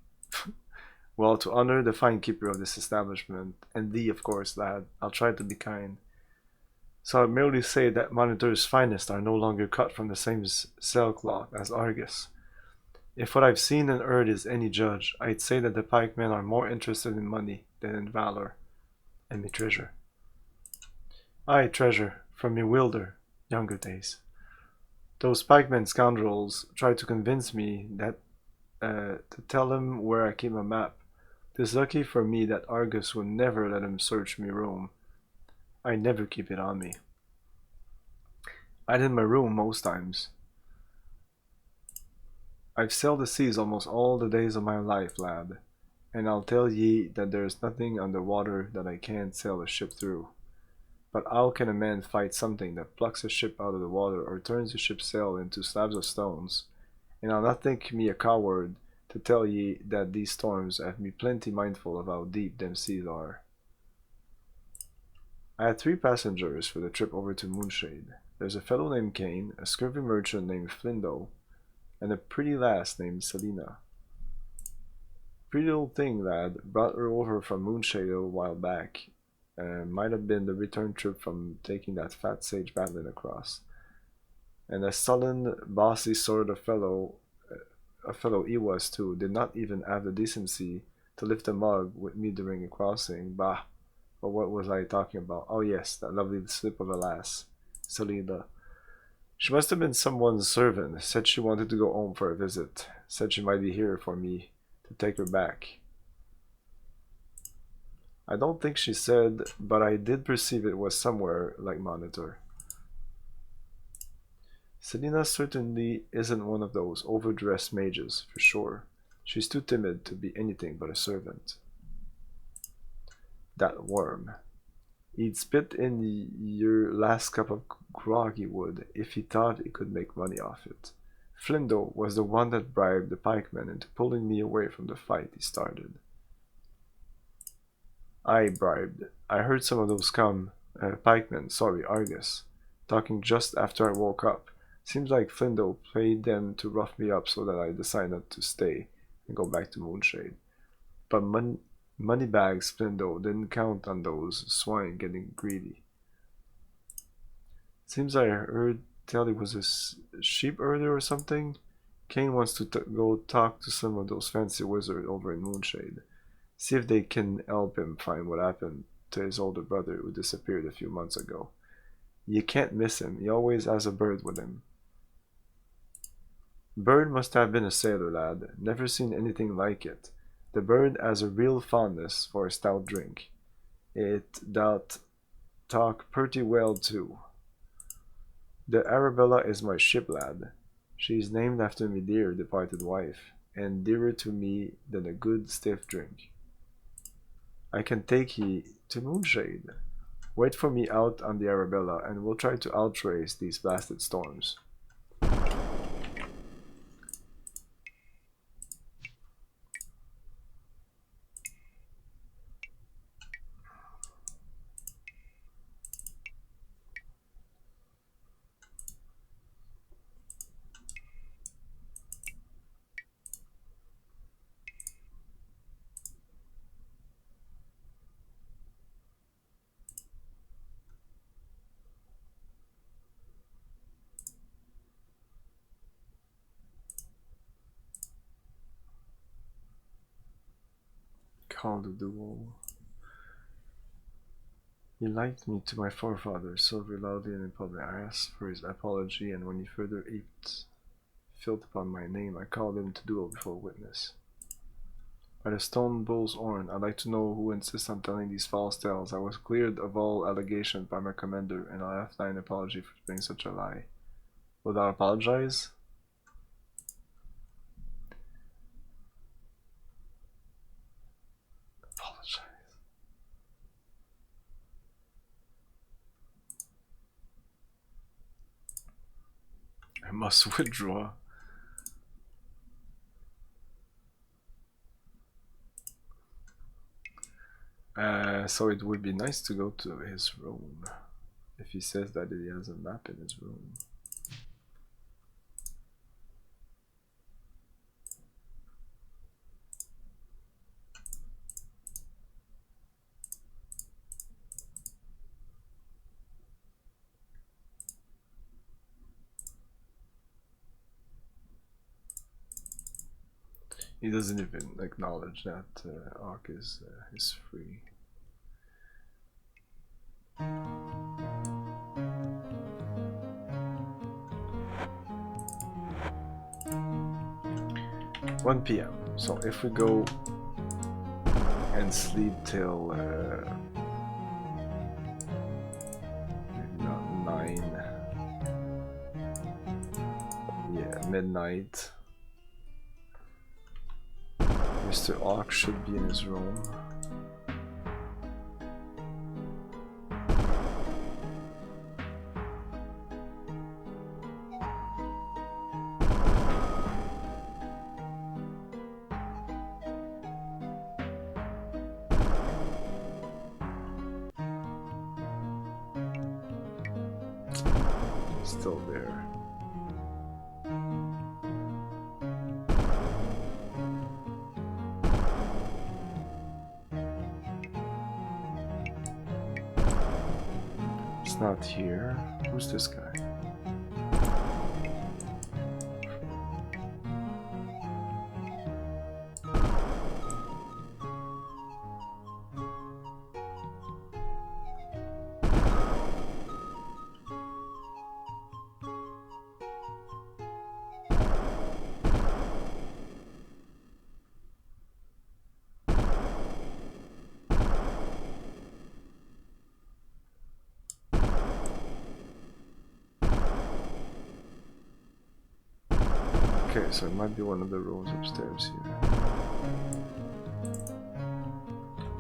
Well, to honor the fine keeper of this establishment, and thee, of course, lad, I'll try to be kind. So I merely say that Monitor's finest are no longer cut from the same sailcloth as Argus. If what I've seen and heard is any judge, I'd say that the pikemen are more interested in money than in valor, and me treasure. Aye, treasure, from me wilder, younger days. Those pikemen scoundrels tried to convince me that to tell him where I keep my map. 'Tis lucky for me that Argus would never let him search me room. I never keep it on me. I'd in my room most times. I've sailed the seas almost all the days of my life, lad, and I'll tell ye that there's nothing under water that I can't sail a ship through. But how can a man fight something that plucks a ship out of the water or turns the ship's sail into slabs of stones? And I'll not think me a coward to tell ye that these storms have me plenty mindful of how deep them seas are. I had 3 passengers for the trip over to Moonshade. There's a fellow named Kane, a scurvy merchant named Flindo, and a pretty lass named Selina. Pretty little thing, lad. Brought her over from Moonshade a while back. Might have been the return trip from taking that fat sage battling across. And a sullen, bossy sort of fellow he was too, did not even have the decency to lift a mug with me during a crossing. Bah! But what was I talking about? Oh yes, that lovely slip of a lass, Selina. She must have been someone's servant. Said she wanted to go home for a visit. Said she might be here for me to take her back. I don't think she said, but I did perceive it was somewhere like Monitor. Selina certainly isn't one of those overdressed mages, for sure. She's too timid to be anything but a servant. That worm. He'd spit in your last cup of grog, he would, if he thought he could make money off it. Flindo was the one that bribed the pikemen into pulling me away from the fight he started. I bribed. I heard some of those pikemen, sorry, Argus, talking just after I woke up. Seems like Flindo played them to rough me up so that I decided to stay and go back to Moonshade. But Moneybags Flindo didn't count on those swine getting greedy. Seems I heard tell he was a sheep herder or something. Kane wants to go talk to some of those fancy wizards over in Moonshade. See if they can help him find what happened to his older brother who disappeared a few months ago. You can't miss him. He always has a bird with him. Bird must have been a sailor lad. Never seen anything like it. The bird has a real fondness for a stout drink. It doth talk pretty well too. The Arabella is my ship, lad. She is named after me dear departed wife, and dearer to me than a good stiff drink. I can take ye to Moonshade. Wait for me out on the Arabella, and we'll try to outrace these blasted storms. Call the duel. He liked me to my forefathers, so loudly and in public. I asked for his apology, and when he further filth upon my name, I called him to duel before witness. By the stone bull's horn, I'd like to know who insists on telling these false tales. I was cleared of all allegations by my commander, and I'll have thine apology for spreading such a lie. Will thou apologize? Apologize. I must withdraw. So it would be nice to go to his room. If he says that he has a map in his room. He doesn't even acknowledge that Ark is free. (1 p.m.) So if we go and sleep till maybe not 9, yeah, midnight, Mr. Ark should be in his room. Still there. It's not here. Who's this guy? Okay, so it might be one of the rooms upstairs here.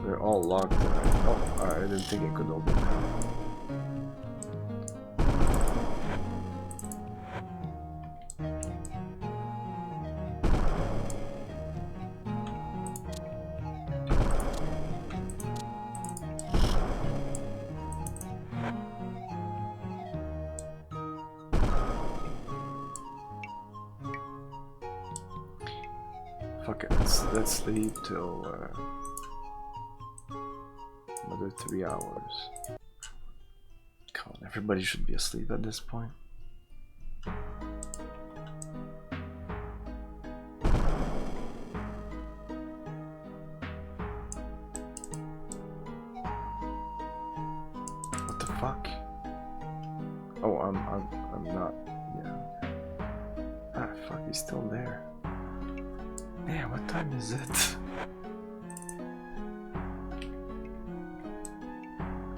They're all locked in. Oh, I didn't think I could open them. Fuck it, let's sleep till another 3 hours. Come on, everybody should be asleep at this point. What the fuck? Oh, I'm not. Yeah. Ah, fuck, he's still there. Man, what time is it?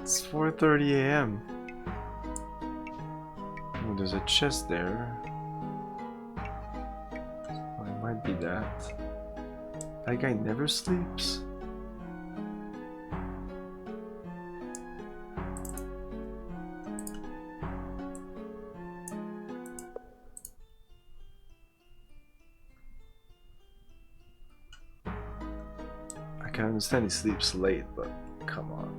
It's 4:30 a.m. Oh, there's a chest there. Oh, it might be that. That guy never sleeps. I can understand he sleeps late, but come on.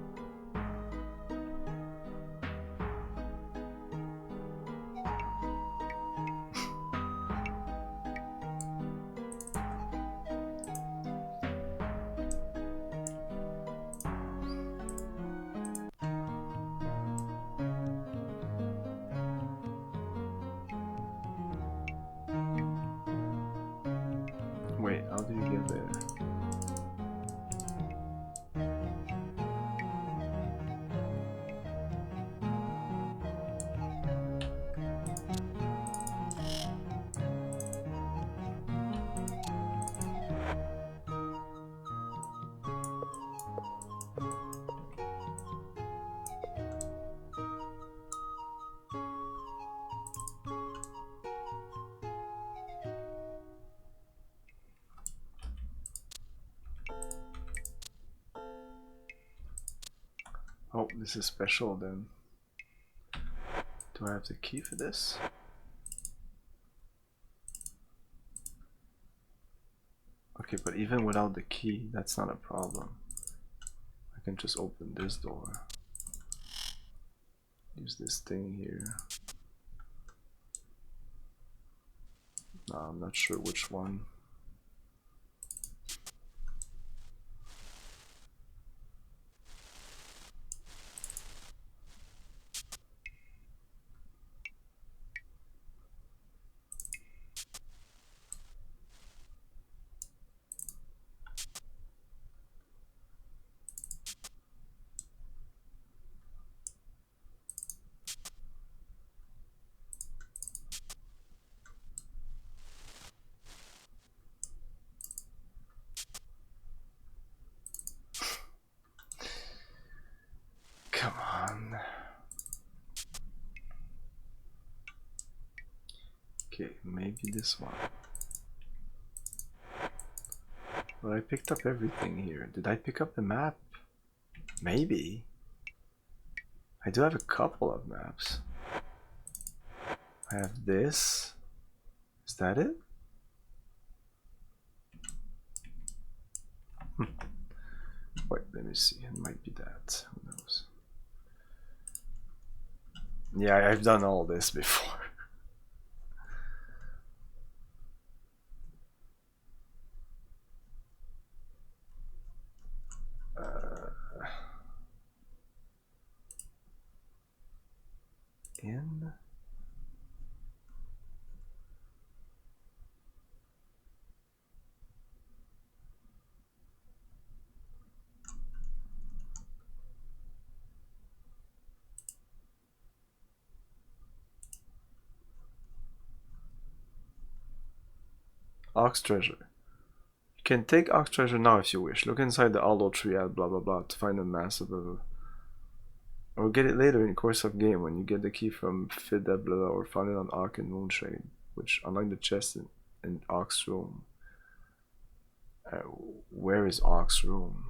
Wait, how do you get there? Oh, this is special then. Do I have the key for this? Okay, but even without the key, that's not a problem. I can just open this door. Use this thing here. No, I'm not sure which one. Okay, maybe this one. But I picked up everything here. Did I pick up the map? Maybe. I do have a couple of maps. I have this. Is that it? Wait, let me see. It might be that. Who knows? Yeah, I've done all this before. In Ox Treasure. You can take Ox Treasure now if you wish. Look inside the Aldo Triad, blah blah blah, to find a massive. Or get it later in the course of game when you get the key from VII or find it on Ark and Moonshade, which unlike the chest in Ox Room. Where is Ox Room?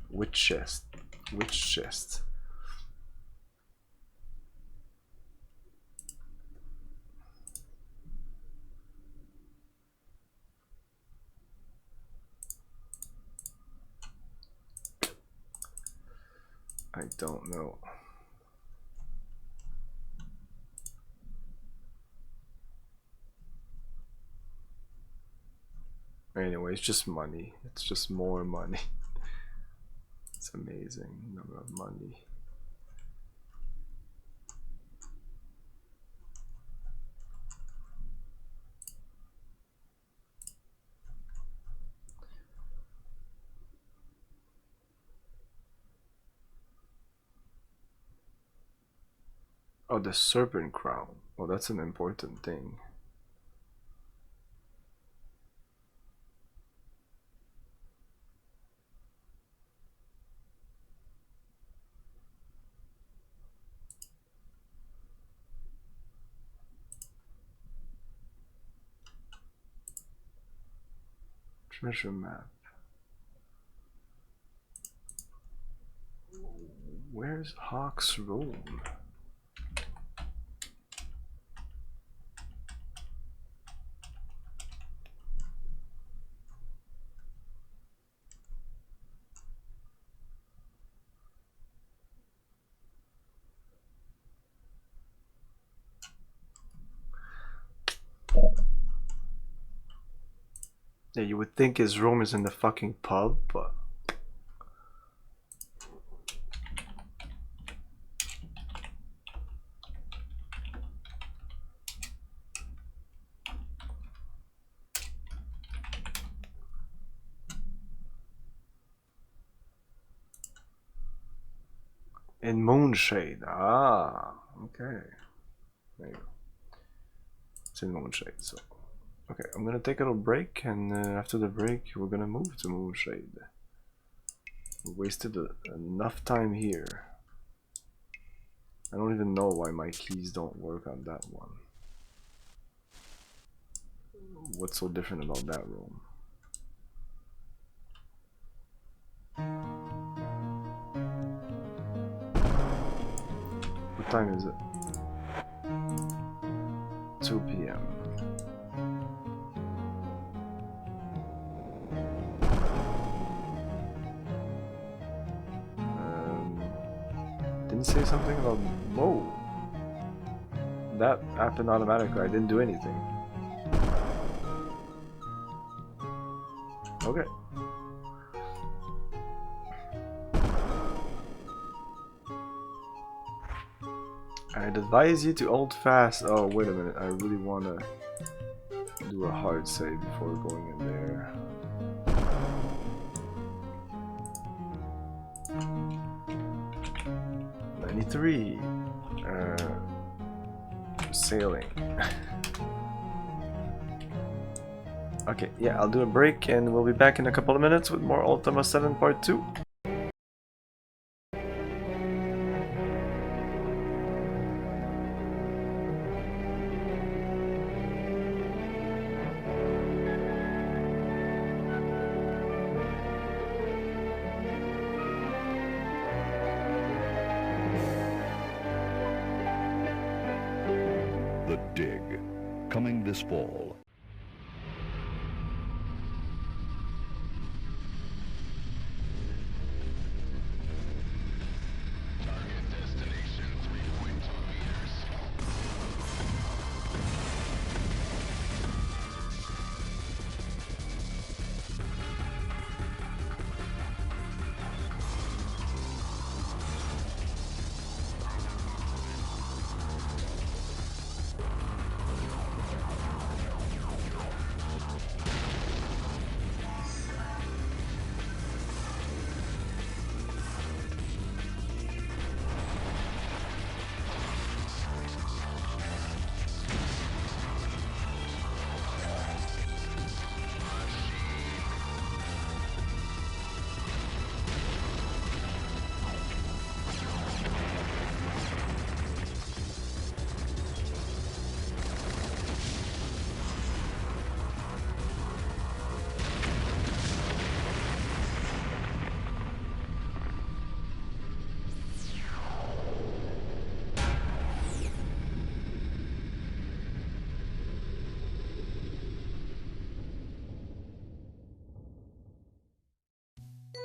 Which chest? Which chest? I don't know. Anyway, it's just money. It's just more money. It's amazing number of money. Oh, the serpent crown. Oh, that's an important thing. Treasure map. Where's Hawk's room? Yeah, you would think his room is in the fucking pub, but in Moonshade. Ah, okay. There you go. It's in Moonshade, so. Okay, I'm gonna take a little break, and after the break, we're gonna move to Moonshade. We wasted enough time here. I don't even know why my keys don't work on that one. What's so different about that room? What time is it? 2 p.m. Didn't say something about... Whoa! That happened automatically. I didn't do anything. Okay. I'd advise you to hold fast. Oh, wait a minute. I really want to do a hard save before going in there. '93. Sailing. Okay, yeah, I'll do a break and we'll be back in a couple of minutes with more Ultima 7 Part 2. The Dig, coming this fall.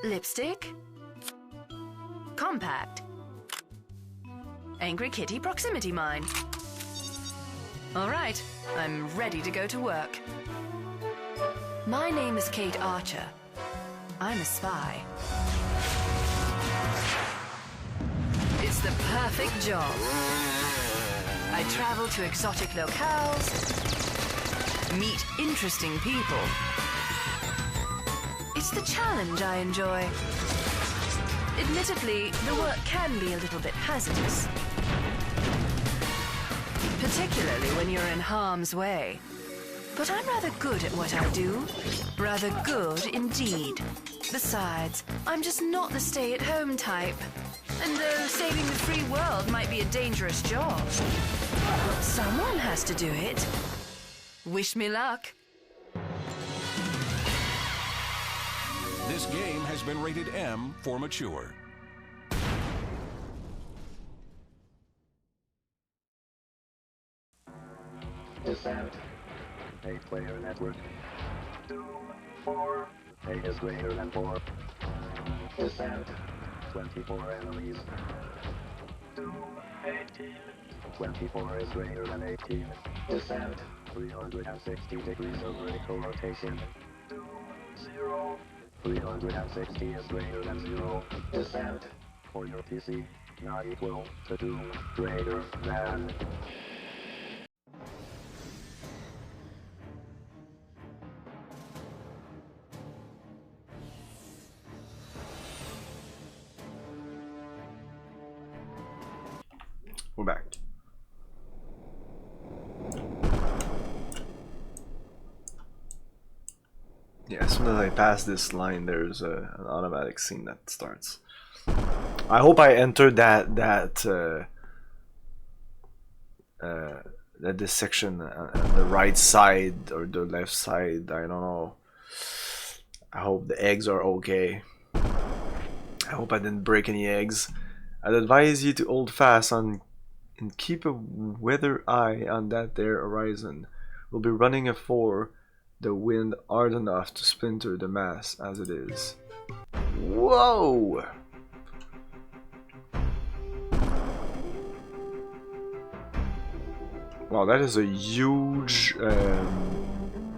Lipstick? Compact. Angry Kitty proximity mine. All right, I'm ready to go to work. My name is Kate Archer. I'm a spy. It's the perfect job. I travel to exotic locales, meet interesting people. It's the challenge I enjoy. Admittedly, the work can be a little bit hazardous. Particularly when you're in harm's way. But I'm rather good at what I do. Rather good indeed. Besides, I'm just not the stay-at-home type. And though saving the free world might be a dangerous job, someone has to do it. Wish me luck. This game has been rated M for mature. Descent. 8-player network. Doom 4. 8 is greater than 4. Descent. 24 enemies. Doom 18. 24 is greater than 18. Descent. 360 degrees of vertical rotation. Doom 0. 360 is greater than 0. Descent. For your PC, not equal to Doom, greater than. We're back. Yeah, as soon as I pass this line, there's an automatic scene that starts. I hope I entered that this section on the right side or the left side. I don't know. I hope the eggs are okay. I hope I didn't break any eggs. I'd advise you to hold fast on and keep a weather eye on that there horizon. We'll be running for the wind hard enough to splinter the mast as it is. Whoa! Wow, that is a huge, I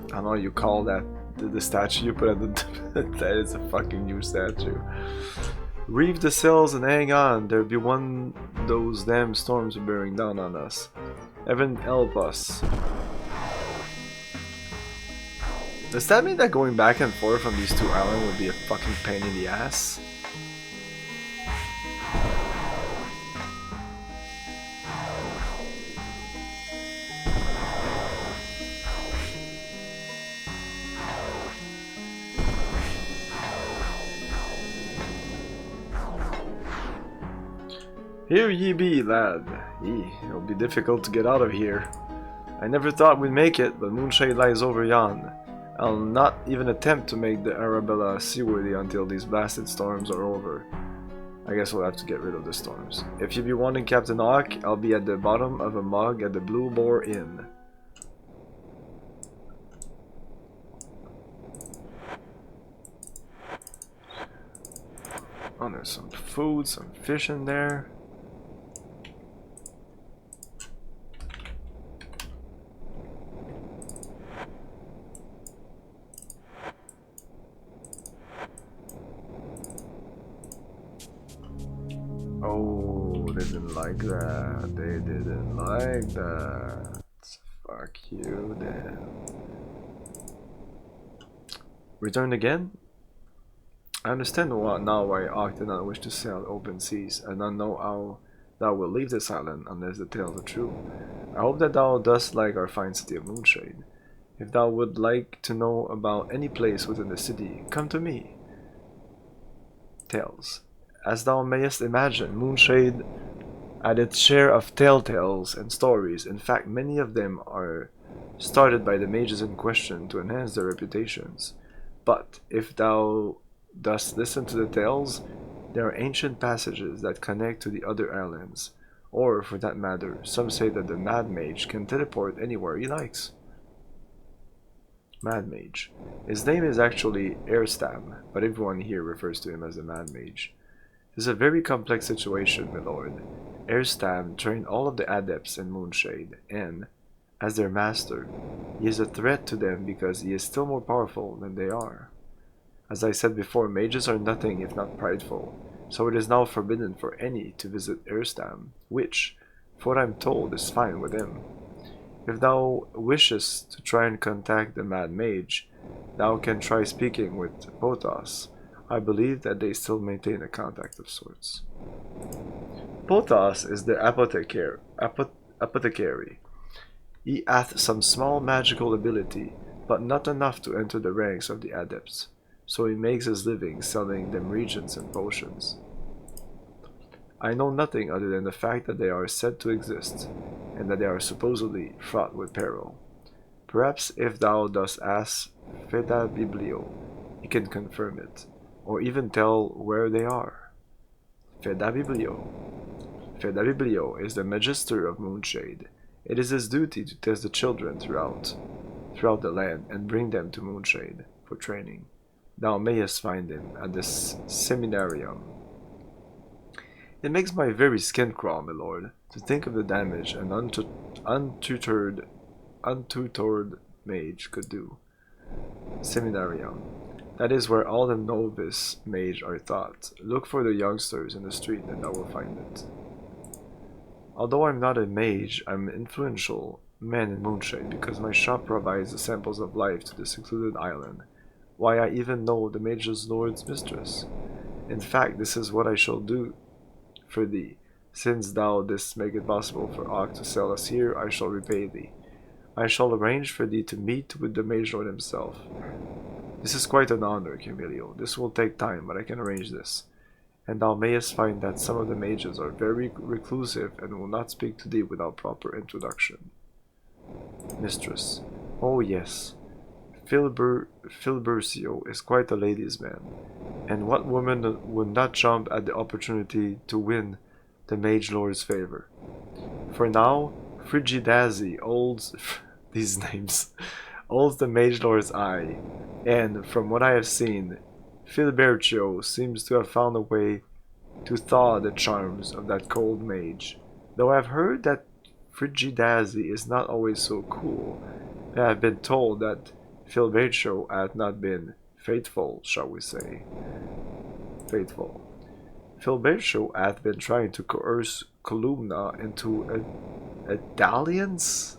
don't know what you call that, the statue you put at the, that is a fucking huge statue. Reef the sails and hang on, there'll be one those damn storms are bearing down on us. Heaven help us. Does that mean that going back and forth from these two islands would be a fucking pain in the ass? Here ye be, lad. It'll be difficult to get out of here. I never thought we'd make it, but Moonshade lies over yon. I'll not even attempt to make the Arabella seaworthy until these blasted storms are over. I guess we'll have to get rid of the storms. If you be wanting Captain Hawk, I'll be at the bottom of a mug at the Blue Boar Inn. Oh, there's some food, some fish in there. Oh, they didn't like that. They didn't like that. Fuck you, then. Return again? I understand now why Hawk did not wish to sail open seas, and I know how thou wilt leave this island unless the tales are true. I hope that thou dost like our fine city of Moonshade. If thou would like to know about any place within the city, come to me. Tales. As thou mayest imagine, Moonshade had its share of telltales and stories. In fact, many of them are started by the mages in question to enhance their reputations. But if thou dost listen to the tales, there are ancient passages that connect to the other islands, or, for that matter, some say that the Mad Mage can teleport anywhere he likes. Mad Mage. His name is actually Airstam, but everyone here refers to him as the Mad Mage. It is a very complex situation, my lord. Airstam trained all of the adepts in Moonshade, and, as their master, he is a threat to them because he is still more powerful than they are. As I said before, mages are nothing if not prideful, so it is now forbidden for any to visit Airstam, which, for what I am told, is fine with him. If thou wishest to try and contact the Mad Mage, thou can try speaking with Pothos. I believe that they still maintain a contact of sorts. Pothos is the apothecary. He hath some small magical ability, but not enough to enter the ranks of the adepts, so he makes his living selling them reagents and potions. I know nothing other than the fact that they are said to exist, and that they are supposedly fraught with peril. Perhaps if thou dost ask Feda Biblio, he can confirm it, or even tell where they are. Feda Biblio. Feda Biblio is the Magister of Moonshade. It is his duty to test the children throughout the land and bring them to Moonshade for training. Thou mayest find him at the seminarium. It makes my very skin crawl, my lord, to think of the damage an untutored mage could do. Seminarium. That is where all the novice mage are taught. Look for the youngsters in the street and thou will find it. Although I'm not a mage, I'm an influential man in Moonshade because my shop provides the samples of life to the secluded island. Why, I even know the mage's lord's mistress. In fact, this is what I shall do for thee. Since thou didst make it possible for Hawk to sell us here, I shall repay thee. I shall arrange for thee to meet with the mage lord himself. This is quite an honor, Camilio. This will take time, but I can arrange this. And thou mayest find that some of the mages are very reclusive and will not speak to thee without proper introduction. Mistress. Oh yes. Filbercio is quite a ladies' man. And what woman would not jump at the opportunity to win the mage lord's favor? For now, Frigidazi holds these names holds the mage lord's eye, and from what I have seen, Filiberto seems to have found a way to thaw the charms of that cold mage. Though I've heard that Frigidazi is not always so cool, and I've been told that Filiberto hath not been faithful, shall we say. Faithful. Filiberto hath been trying to coerce Columna into a dalliance?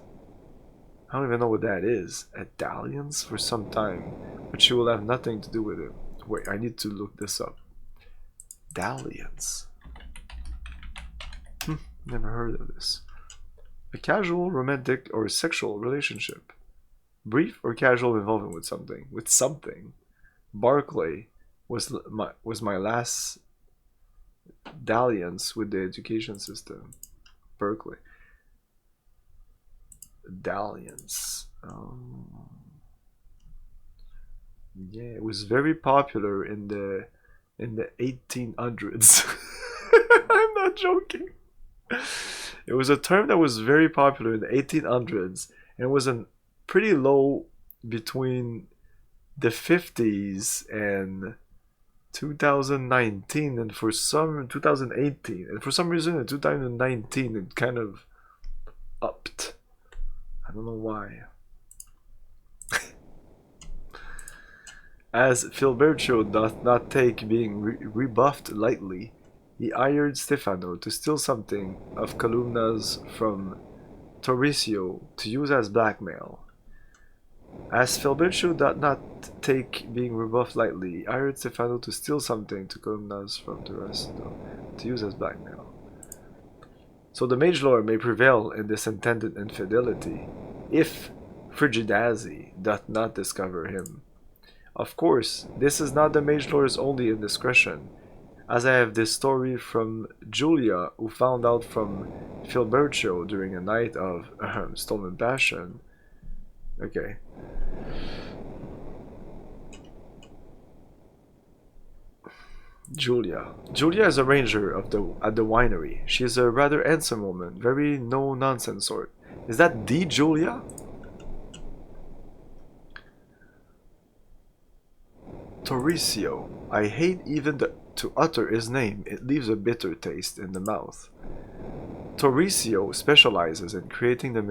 I don't even know what that is. A dalliance for some time, but she will have nothing to do with it. Wait, I need to look this up. Dalliance. Never heard of this. A casual, romantic, or sexual relationship. Brief or casual involvement with something. With something. Barclay was my last dalliance with the education system. Berkeley. Dalliance. Yeah, it was very popular in the 1800s. I'm not joking. It was a term that was very popular in the 1800s, and it was a pretty low between the 50s and 2019, and for some 2018, and for some reason in 2019 it kind of upped. I don't know why. As Filberto doth not take being rebuffed lightly, he hired Stefano to steal something of columnas from Torricio to use as blackmail. As Filberto doth not take being rebuffed lightly, he hired Stefano to steal something to columnas from Torricio to use as blackmail. So the Mage Lord may prevail in this intended infidelity, if Frigidazi doth not discover him. Of course, this is not the Mage Lord's only indiscretion, as I have this story from Julia, who found out from Filberto during a night of stolen passion. Okay. Julia. Julia is a ranger at the winery. She is a rather handsome woman, very no-nonsense sort. Is that the Julia? Torricio. I hate even to utter his name. It leaves a bitter taste in the mouth. Torricio specializes in creating the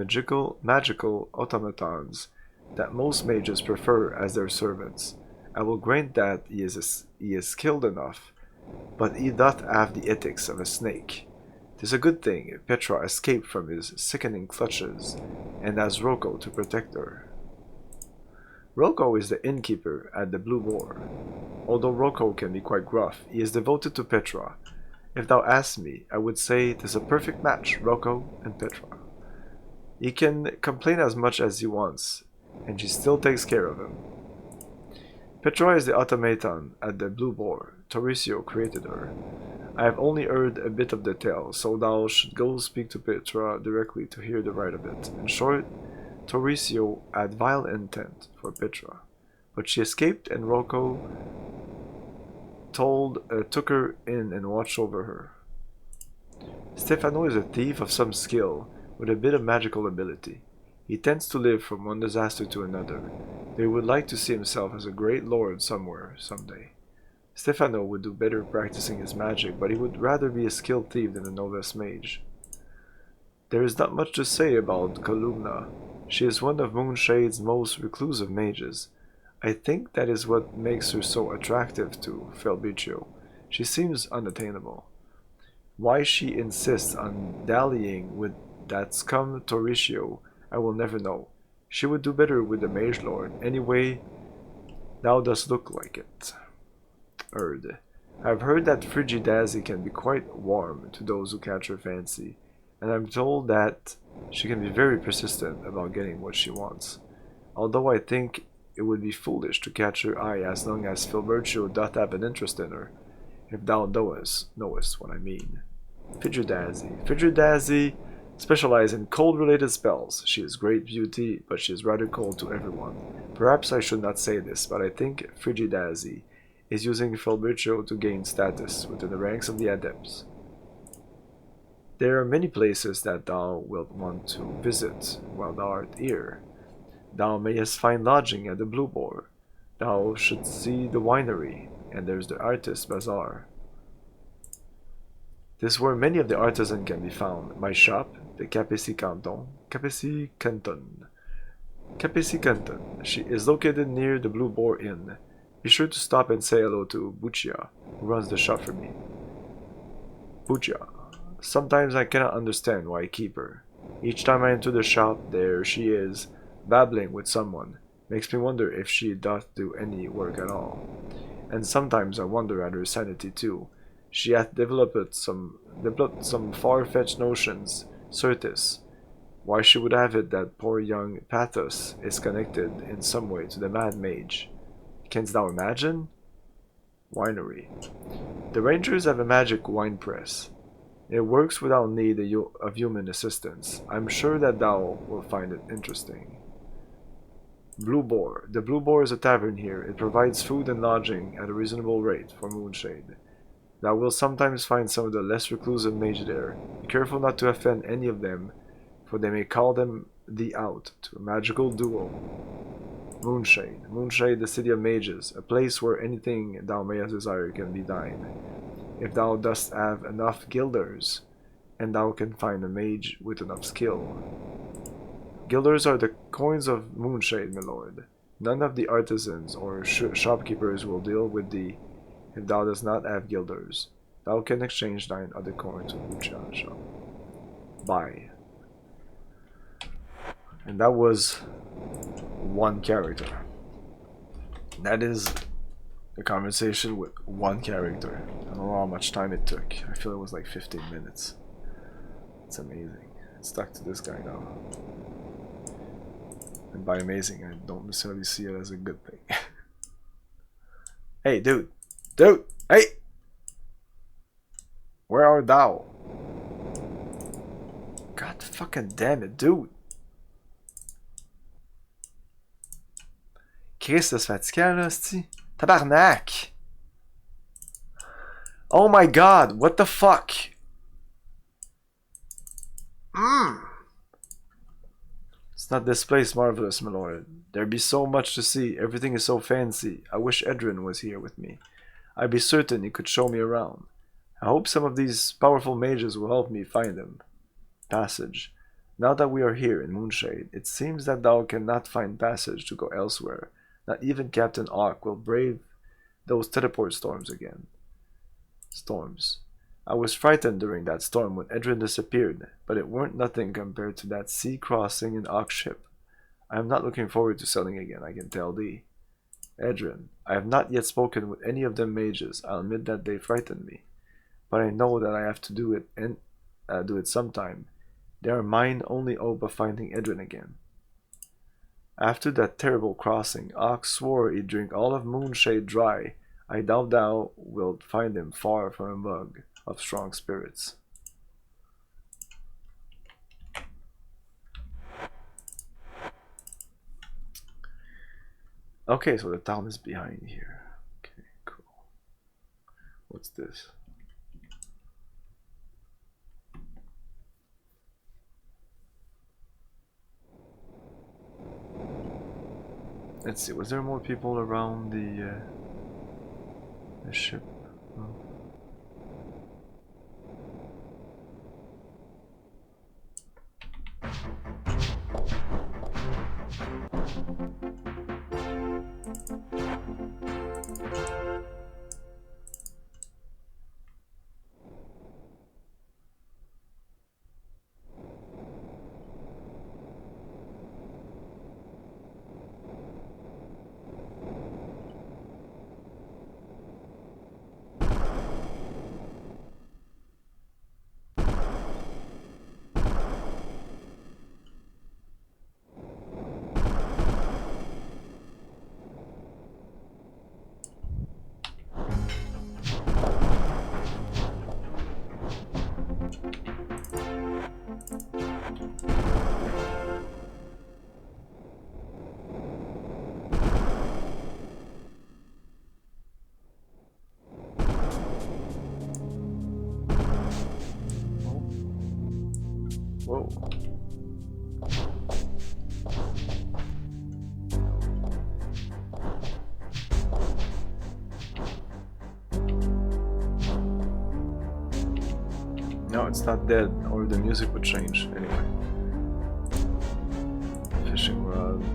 magical automatons that most mages prefer as their servants. I will grant that he is skilled enough, but he doth have the ethics of a snake. 'Tis a good thing Petra escaped from his sickening clutches, and has Rocco to protect her. Rocco is the innkeeper at the Blue Boar. Although Rocco can be quite gruff, he is devoted to Petra. If thou ask me, I would say 'tis a perfect match, Rocco and Petra. He can complain as much as he wants, and she still takes care of him. Petra is the automaton at the Blue Boar. Torricio created her. I have only heard a bit of the tale, so thou should go speak to Petra directly to hear the right of it. In short, Torricio had vile intent for Petra, but she escaped, and Rocco took her in and watched over her. Stefano is a thief of some skill, with a bit of magical ability. He tends to live from one disaster to another. He would like to see himself as a great lord somewhere, someday. Stefano would do better practicing his magic, but he would rather be a skilled thief than a novice mage. There is not much to say about Columna. She is one of Moonshade's most reclusive mages. I think that is what makes her so attractive to Felbicio. She seems unattainable. Why she insists on dallying with that scum Torricio, I will never know. She would do better with the Mage Lord. Anyway, thou dost look like it. I've heard that Frigidazi can be quite warm to those who catch her fancy, and I'm told that she can be very persistent about getting what she wants. Although I think it would be foolish to catch her eye as long as Filberto doth have an interest in her, if thou knowest what I mean. Frigidazi specializes in cold-related spells. She is great beauty, but she is rather cold to everyone. Perhaps I should not say this, but I think Frigidazi is using Filberto to gain status within the ranks of the adepts. There are many places that thou wilt want to visit while thou art here. Thou mayest find lodging at the Blue Boar. Thou should see the winery, and there's the artist bazaar. This is where many of the artisans can be found. My shop, the Capeci Canton. She is located near the Blue Boar Inn. Be sure to stop and say hello to Buccia, who runs the shop for me. Buccia. Sometimes I cannot understand why I keep her. Each time I enter the shop, there she is, babbling with someone. Makes me wonder if she doth do any work at all. And sometimes I wonder at her sanity too. She hath developed some far-fetched notions, certes. Why she would have it that poor young Pathos is connected in some way to the mad mage. Canst thou imagine? Winery. The Rangers have a magic wine press. It works without need of human assistance. I'm sure that thou will find it interesting. Blue Boar. The Blue Boar is a tavern here. It provides food and lodging at a reasonable rate for Moonshade. Thou will sometimes find some of the less reclusive mage there. Be careful not to offend any of them, for they may call thee out to a magical duel. Moonshade. Moonshade, the city of mages, a place where anything thou mayest desire can be thine. If thou dost have enough guilders, and thou can find a mage with enough skill. Guilders are the coins of Moonshade, my lord. None of the artisans or shopkeepers will deal with thee if thou dost not have guilders. Thou can exchange thine other coins with Lucia shop. Bye. And that was one character. That is a conversation with one character. I don't know how much time it took. I feel it was like 15 minutes. It's amazing. It's stuck to this guy now. And by amazing, I don't necessarily see it as a good thing. Hey, dude! Dude! Hey! Where art thou? God fucking damn it, dude! Christ, c'est fatigant là, c'ti. Tabarnak! Oh my god, what the fuck? It's not this place marvelous, my lord. There be so much to see. Everything is so fancy. I wish Edrin was here with me. I'd be certain he could show me around. I hope some of these powerful mages will help me find him. Passage. Now that we are here in Moonshade, it seems that thou cannot find passage to go elsewhere. Not even Captain Hawk will brave those teleport storms again. Storms. I was frightened during that storm when Edrin disappeared, but it weren't nothing compared to that sea crossing in Hawk's ship. I am not looking forward to sailing again, I can tell thee. Edrin, I have not yet spoken with any of them mages. I'll admit that they frighten me, but I know that I have to do it and do it sometime. They are mine only hope of finding Edrin again. After that terrible crossing, Hawk swore he'd drink all of Moonshade dry. I doubt thou wilt find him far from a mug of strong spirits. Okay, so the town is behind here. Okay, cool. What's this? Let's see, was there more people around the ship? Oh. Whoa. No, it's not dead, or the music would change. Anyway. Fishing rod.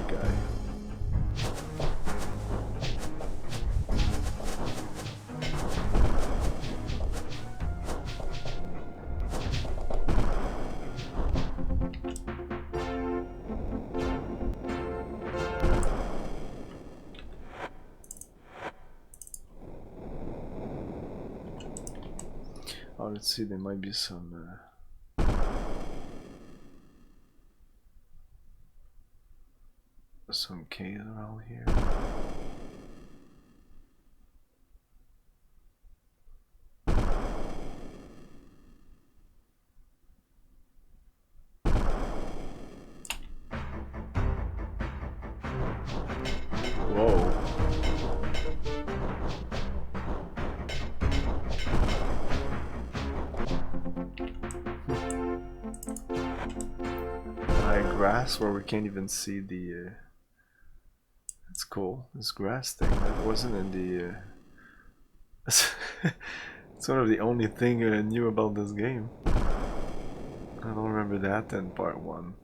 guy. Oh, let's see, there might be some caves around here. Whoa. High grass where we can't even see the It's cool. This grass thing that wasn't in the it's one of the only thing I knew about this game. I don't remember that in part 1.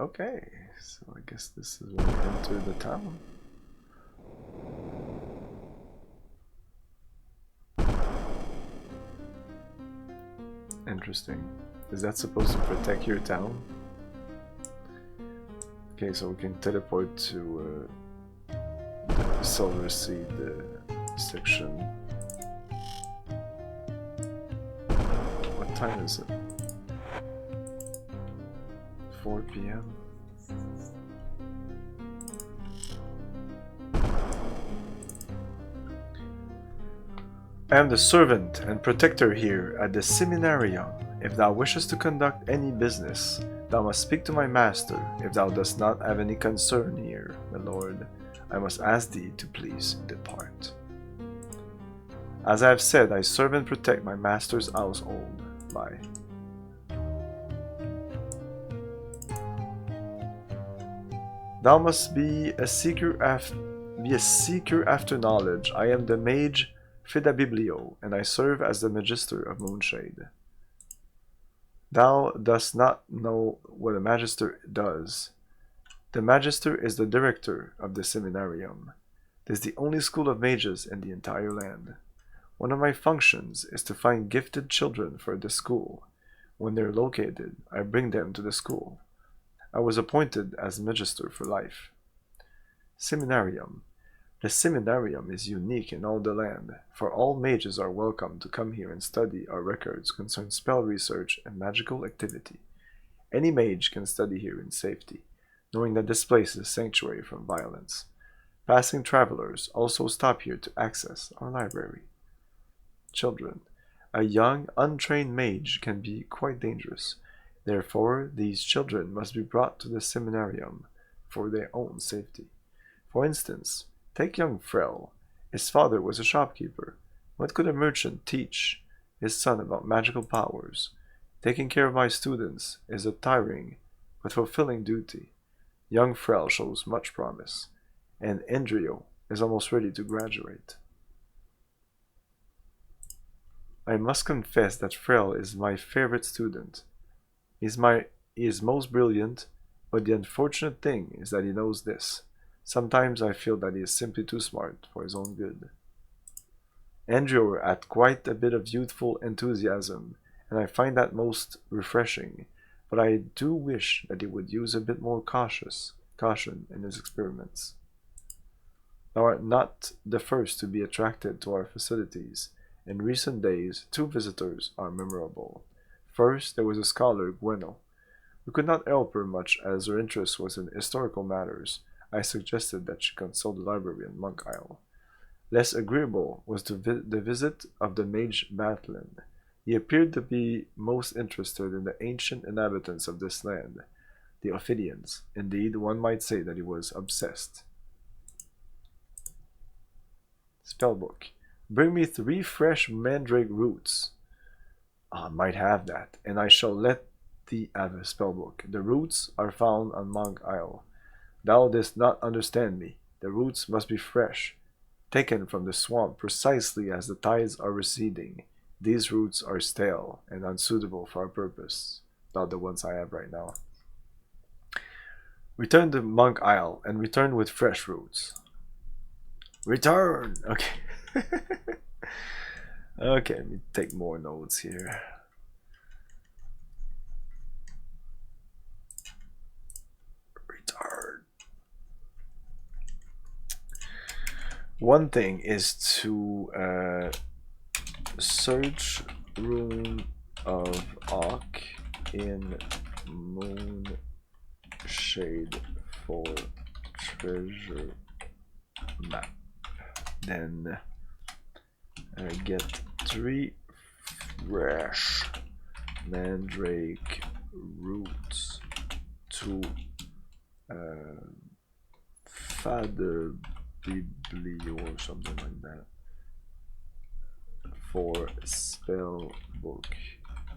Okay, so I guess this is when we enter the town. Interesting. Is that supposed to protect your town? Okay, so we can teleport to the Silver Seed section. What time is it? 4 p.m. I am the servant and protector here at the seminarium. If thou wishest to conduct any business, thou must speak to my master. If thou dost not have any concern here, my lord, I must ask thee to please depart. As I have said, I serve and protect my master's household. Bye. Thou must be a seeker after knowledge. I am the mage Fidabiblio, and I serve as the magister of Moonshade. Thou dost not know what a magister does. The magister is the director of the seminarium. It is the only school of mages in the entire land. One of my functions is to find gifted children for the school. When they're located, I bring them to the school. I was appointed as magister for life. Seminarium. The seminarium is unique in all the land, for all mages are welcome to come here and study our records concerning spell research and magical activity. Any mage can study here in safety, knowing that this place is a sanctuary from violence. Passing travelers also stop here to access our library. Children. A young, untrained mage can be quite dangerous. Therefore, these children must be brought to the seminarium for their own safety. For instance, take young Frel. His father was a shopkeeper. What could a merchant teach his son about magical powers? Taking care of my students is a tiring but fulfilling duty. Young Frel shows much promise, and Endrio is almost ready to graduate. I must confess that Frel is my favorite student. He is most brilliant, but the unfortunate thing is that he knows this. Sometimes I feel that he is simply too smart for his own good. Andrew had quite a bit of youthful enthusiasm, and I find that most refreshing, but I do wish that he would use a bit more caution in his experiments. Thou art not the first to be attracted to our facilities. In recent days, 2 visitors are memorable. First, there was a scholar, Gweno. We could not help her much as her interest was in historical matters. I suggested that she consult the library in Monk Isle. Less agreeable was the visit of the mage Batlin. He appeared to be most interested in the ancient inhabitants of this land, the Ophidians. Indeed, one might say that he was obsessed. Spellbook. Bring me 3 fresh mandrake roots. I might have that, and I shall let thee have a spellbook. The roots are found on Monk Isle. Thou dost not understand me. The roots must be fresh, taken from the swamp precisely as the tides are receding. These roots are stale and unsuitable for our purpose. Not the ones I have right now. Return to Monk Isle and return with fresh roots. Return! Okay. Okay, let me take more notes here. Return. One thing is to search room of Ock in Moonshade for treasure map. Then get 3 fresh mandrake roots to Father Bibli or something like that for spell book,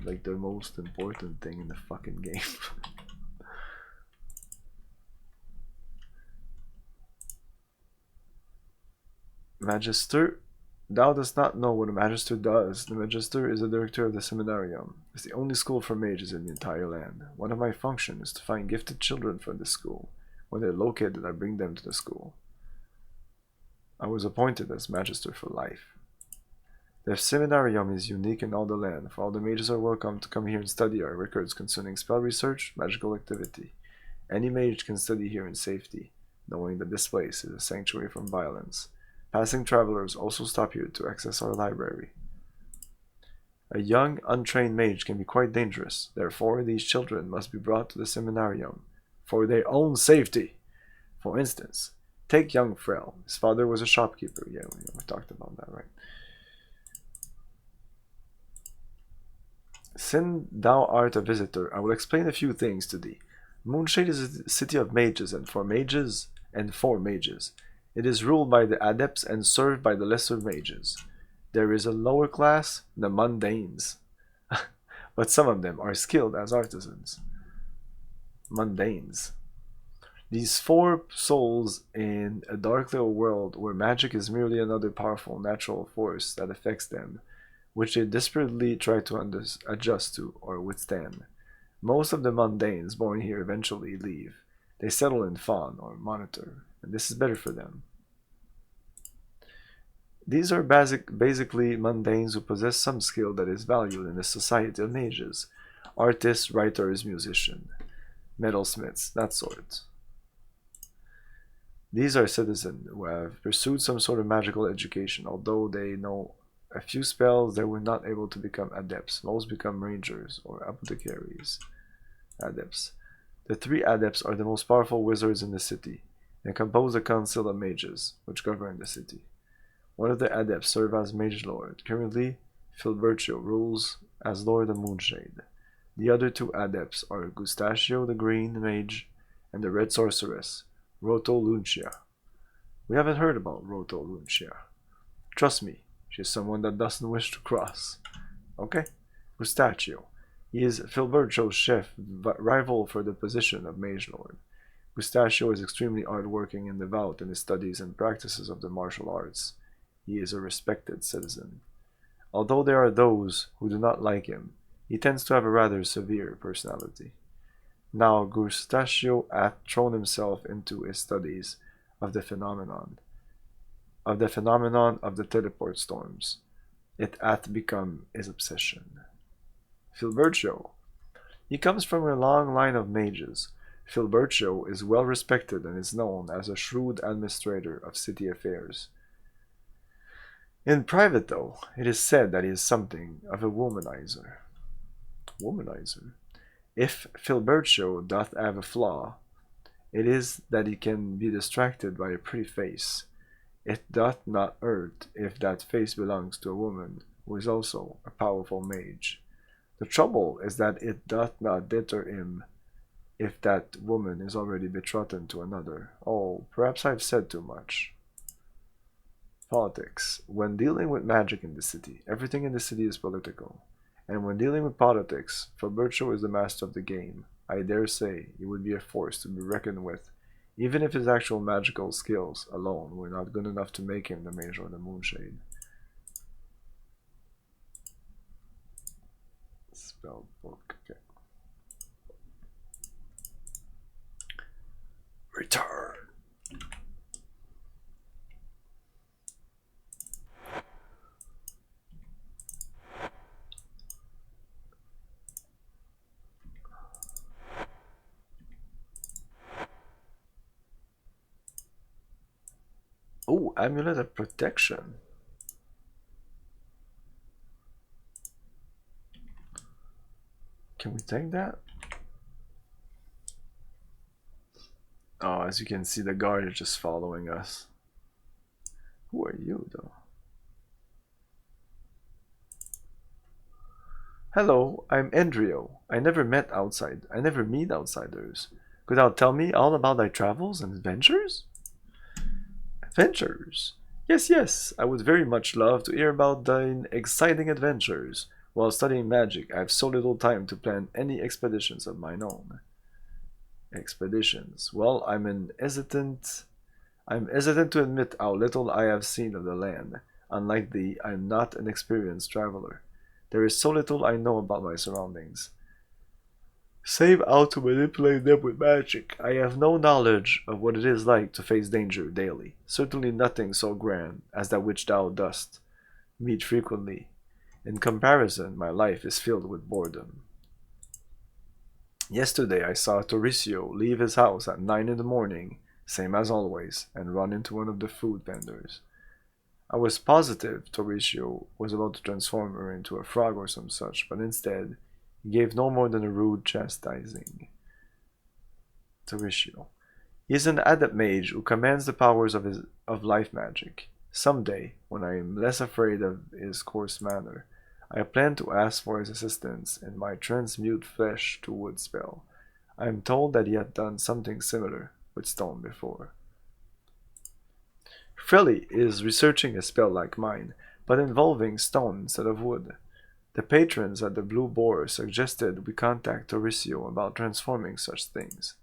like the most important thing in the fucking game. Magister, thou dost not know what a Magister does. The Magister is the director of the Seminarium. It's the only school for mages in the entire land. One of my functions is to find gifted children for this school. When they're located, I bring them to the school. I was appointed as Magister for life. The Seminarium is unique in all the land, for all the mages are welcome to come here and study our records concerning spell research, magical activity. Any mage can study here in safety, knowing that this place is a sanctuary from violence. Passing travelers also stop here to access our library. A young, untrained mage can be quite dangerous. Therefore, these children must be brought to the Seminarium for their own safety. For instance, take young Frel. His father was a shopkeeper. Yeah, we talked about that, right? Since thou art a visitor, I will explain a few things to thee. Moonshade is a city of mages, and for mages. It is ruled by the adepts and served by the lesser mages. There is a lower class, the mundanes, but some of them are skilled as artisans. Mundanes. These 4 souls in a dark little world where magic is merely another powerful natural force that affects them, which they desperately try to adjust to or withstand. Most of the mundanes born here eventually leave. They settle in Fawn or Monitor, and this is better for them. These are basically mundanes who possess some skill that is valued in the society of mages. Artists, writers, musicians, metalsmiths, that sort. These are citizens who have pursued some sort of magical education. Although they know a few spells, they were not able to become adepts. Most become rangers or apothecaries. Adepts. The 3 adepts are the most powerful wizards in the city and compose the Council of Mages, which govern the city. One of the adepts serves as Mage Lord. Currently, Filberto rules as Lord of Moonshade. The other 2 adepts are Gustachio the Green Mage and the Red Sorceress, Roto Luncia. We haven't heard about Roto Luncia. Trust me, she's someone that doesn't wish to cross. Okay? Gustachio. He is Filberto's chef, rival for the position of Mage Lord. Gustachio is extremely hardworking and devout in his studies and practices of the martial arts. He is a respected citizen. Although there are those who do not like him, he tends to have a rather severe personality. Now Gustachio hath thrown himself into his studies of the phenomenon of the teleport storms. It hath become his obsession. Filberto. He comes from a long line of mages. Filberto is well respected and is known as a shrewd administrator of city affairs. In private, though, it is said that he is something of a womanizer. Womanizer? If Filberto doth have a flaw, it is that he can be distracted by a pretty face. It doth not hurt if that face belongs to a woman who is also a powerful mage. The trouble is that it doth not deter him if that woman is already betrothed to another. Oh, perhaps I've said too much. Politics. When dealing with magic in the city, everything in the city is political. And when dealing with politics, Filberto is the master of the game. I dare say he would be a force to be reckoned with, even if his actual magical skills alone were not good enough to make him the Mage or the Moonshade. Spell book. Okay. Return. Oh, amulet of protection. Can we take that? Oh, as you can see, the guard is just following us. Who are you, though? Hello, I'm Endrio. I never meet outsiders. Could thou tell me all about thy travels and adventures? Adventures? Yes, yes, I would very much love to hear about thine exciting adventures. While studying magic, I have so little time to plan any expeditions of mine own. Expeditions. Well, I'm hesitant to admit how little I have seen of the land. Unlike thee, I am not an experienced traveler. There is so little I know about my surroundings. Save how to manipulate them with magic. I have no knowledge of what it is like to face danger daily. Certainly nothing so grand as that which thou dost meet frequently. In comparison, my life is filled with boredom. Yesterday I saw Tauricio leave his house at 9 in the morning, same as always, and run into one of the food vendors. I was positive Tauricio was about to transform her into a frog or some such, but instead, he gave no more than a rude chastising. Tauricio. He is an adept mage who commands the powers of life magic. Someday, when I am less afraid of his coarse manner, I plan to ask for his assistance in my transmute flesh to wood spell. I am told that he had done something similar with stone before. Frelly is researching a spell like mine, but involving stone instead of wood. The patrons at the Blue Boar suggested we contact Tauricio about transforming such things,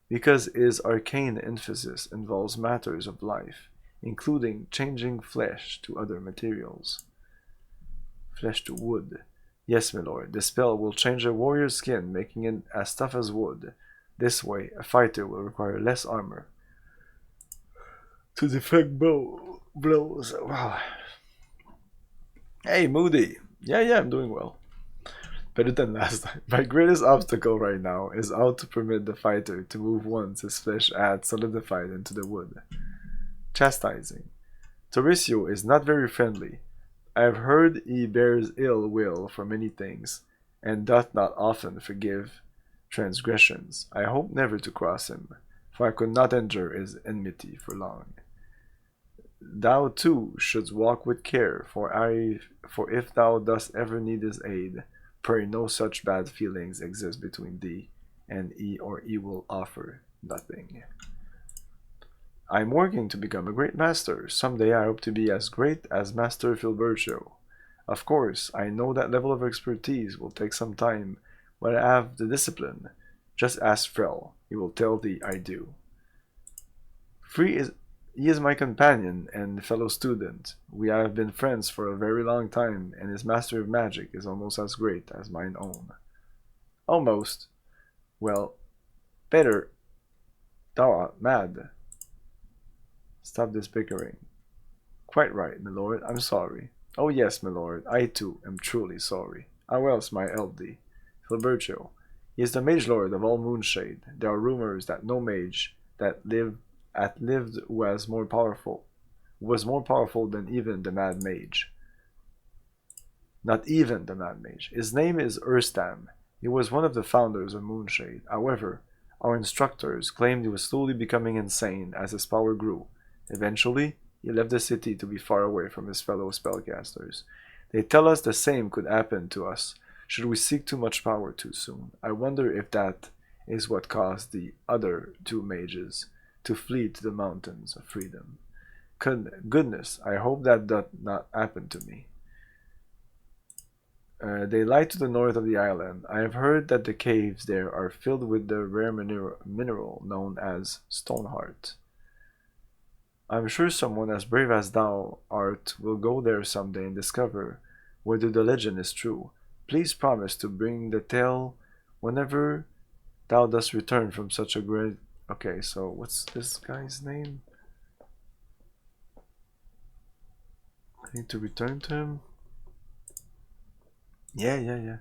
because his arcane emphasis involves matters of life, including changing flesh to other materials. Flesh to wood. Yes, my lord, the spell will change a warrior's skin, making it as tough as wood. This way, a fighter will require less armor to deflect blows. Wow. Hey, Moody. Yeah, I'm doing well. Better than last time. My greatest obstacle right now is how to permit the fighter to move once his flesh adds solidified into the wood. Chastising. Tauricio is not very friendly. I have heard he bears ill will for many things, and doth not often forgive transgressions. I hope never to cross him, for I could not endure his enmity for long. Thou too shouldst walk with care, for if thou dost ever need his aid, pray no such bad feelings exist between thee and he, or he will offer nothing. I am working to become a great master. Someday I hope to be as great as Master Filberto. Of course, I know that level of expertise will take some time, but I have the discipline. Just ask Frel. He will tell thee I do. He is my companion and fellow student. We have been friends for a very long time, and his mastery of magic is almost as great as mine own. Almost. Well, better. Thou art mad. Stop this bickering. Quite right, my lord. I'm sorry. Oh yes, my lord. I too am truly sorry. How else, my eldie? Filberto. He is the mage lord of all Moonshade. There are rumors that no mage that lived was more powerful than even the Mad Mage. Not even the Mad Mage. His name is Urstam. He was one of the founders of Moonshade. However, our instructors claimed he was slowly becoming insane as his power grew. Eventually, he left the city to be far away from his fellow spellcasters. They tell us the same could happen to us should we seek too much power too soon. I wonder if that is what caused the other two mages to flee to the mountains of freedom. Goodness, I hope that doth not happen to me. They lie to the north of the island. I have heard that the caves there are filled with the rare mineral known as Stoneheart. I'm sure someone as brave as thou art will go there someday and discover whether the legend is true. Please promise to bring the tale whenever thou dost return from such a Okay, so what's this guy's name? I need to return to him. Yeah.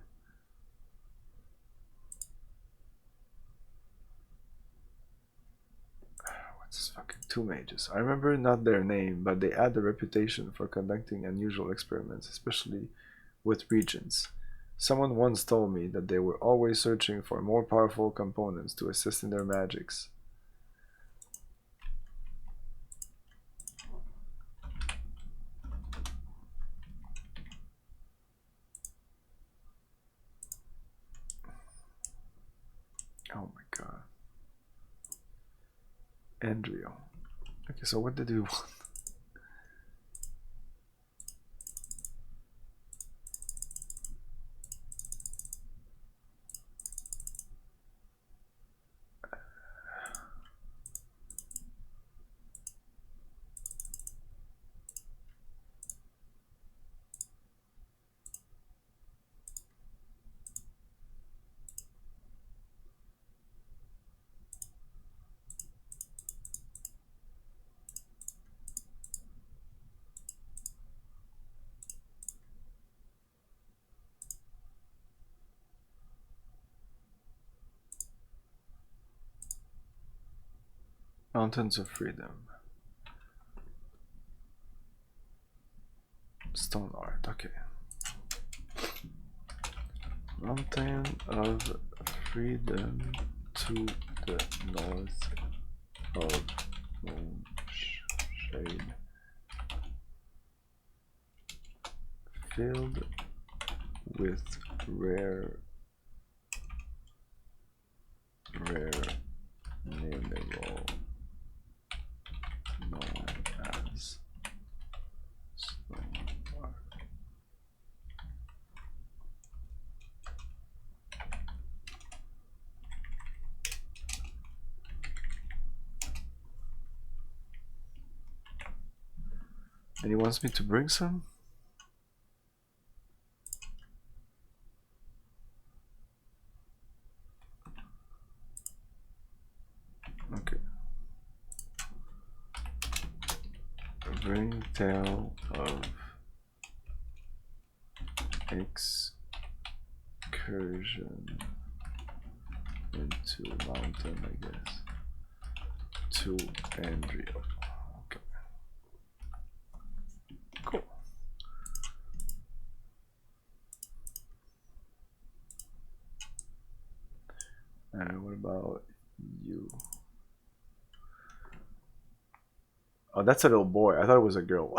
What's this fucking two mages? I remember not their name, but they had a reputation for conducting unusual experiments, especially with regents. Someone once told me that they were always searching for more powerful components to assist in their magics. Oh my god. Andrio. Okay, so what did we want? Mountains of Freedom. Stone art, okay. Mountain of Freedom to the north of Moonshade. Filled with rare mineral known as stone art. And he wants me to bring some? Okay. Bring tale of excursion into mountain, I guess. To Andrea. Okay. Cool. And what about you? Oh, that's a little boy. I thought it was a girl.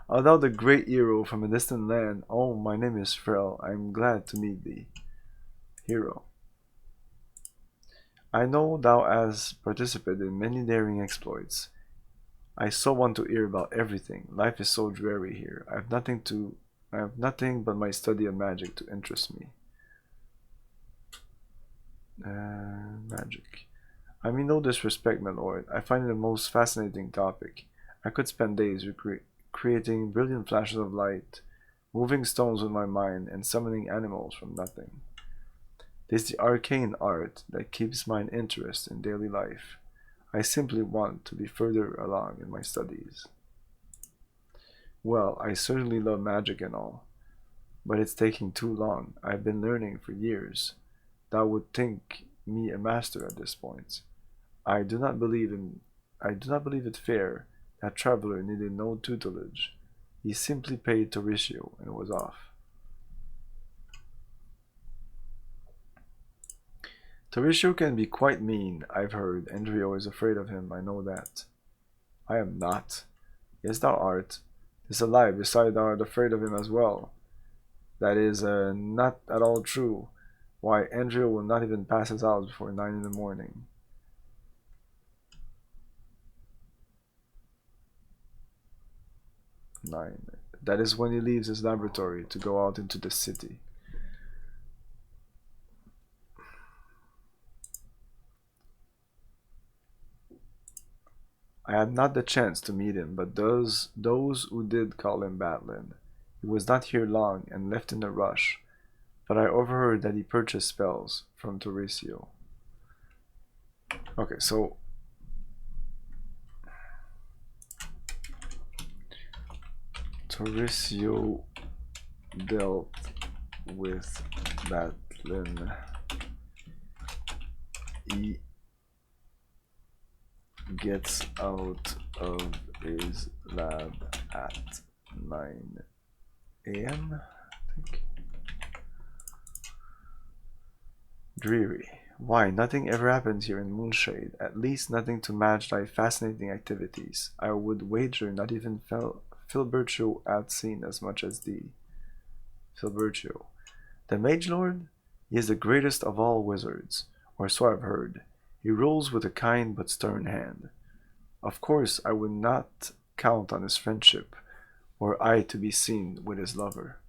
Although the great hero from a distant land, oh, my name is Frel. I'm glad to meet thee. Hero. I know thou hast participated in many daring exploits. I so want to hear about everything. Life is so dreary here. I have nothing but my study of magic to interest me. Magic. I mean no disrespect, my lord. I find it a most fascinating topic. I could spend days creating brilliant flashes of light, moving stones with my mind, and summoning animals from nothing. It is the arcane art that keeps my interest in daily life. I simply want to be further along in my studies. Well, I certainly love magic and all, but it's taking too long. I've been learning for years. Thou would think me a master at this point. I do not believe it fair that traveler needed no tutelage. He simply paid Tauricio and was off. Tauricio can be quite mean, I've heard. Andrio is afraid of him, I know that. I am not. Yes, thou art. 'Tis a lie, beside thou art afraid of him as well. That is not at all true. Why, Andrio will not even pass his house before 9 in the morning. 9. That is when he leaves his laboratory to go out into the city. I had not the chance to meet him, but those who did call him Batlin. He was not here long and left in a rush, but I overheard that he purchased spells from Tauricio. Okay, so Tauricio dealt with Batlin. He gets out of his lab at 9 a.m. I think. Dreary. Why, nothing ever happens here in Moonshade. At least nothing to match thy fascinating activities. I would wager not even Filberto hath seen as much as thee. Filberto. The Mage Lord? He is the greatest of all wizards, or so I've heard. He rules with a kind but stern hand. Of course, I would not count on his friendship, were I to be seen with his lover.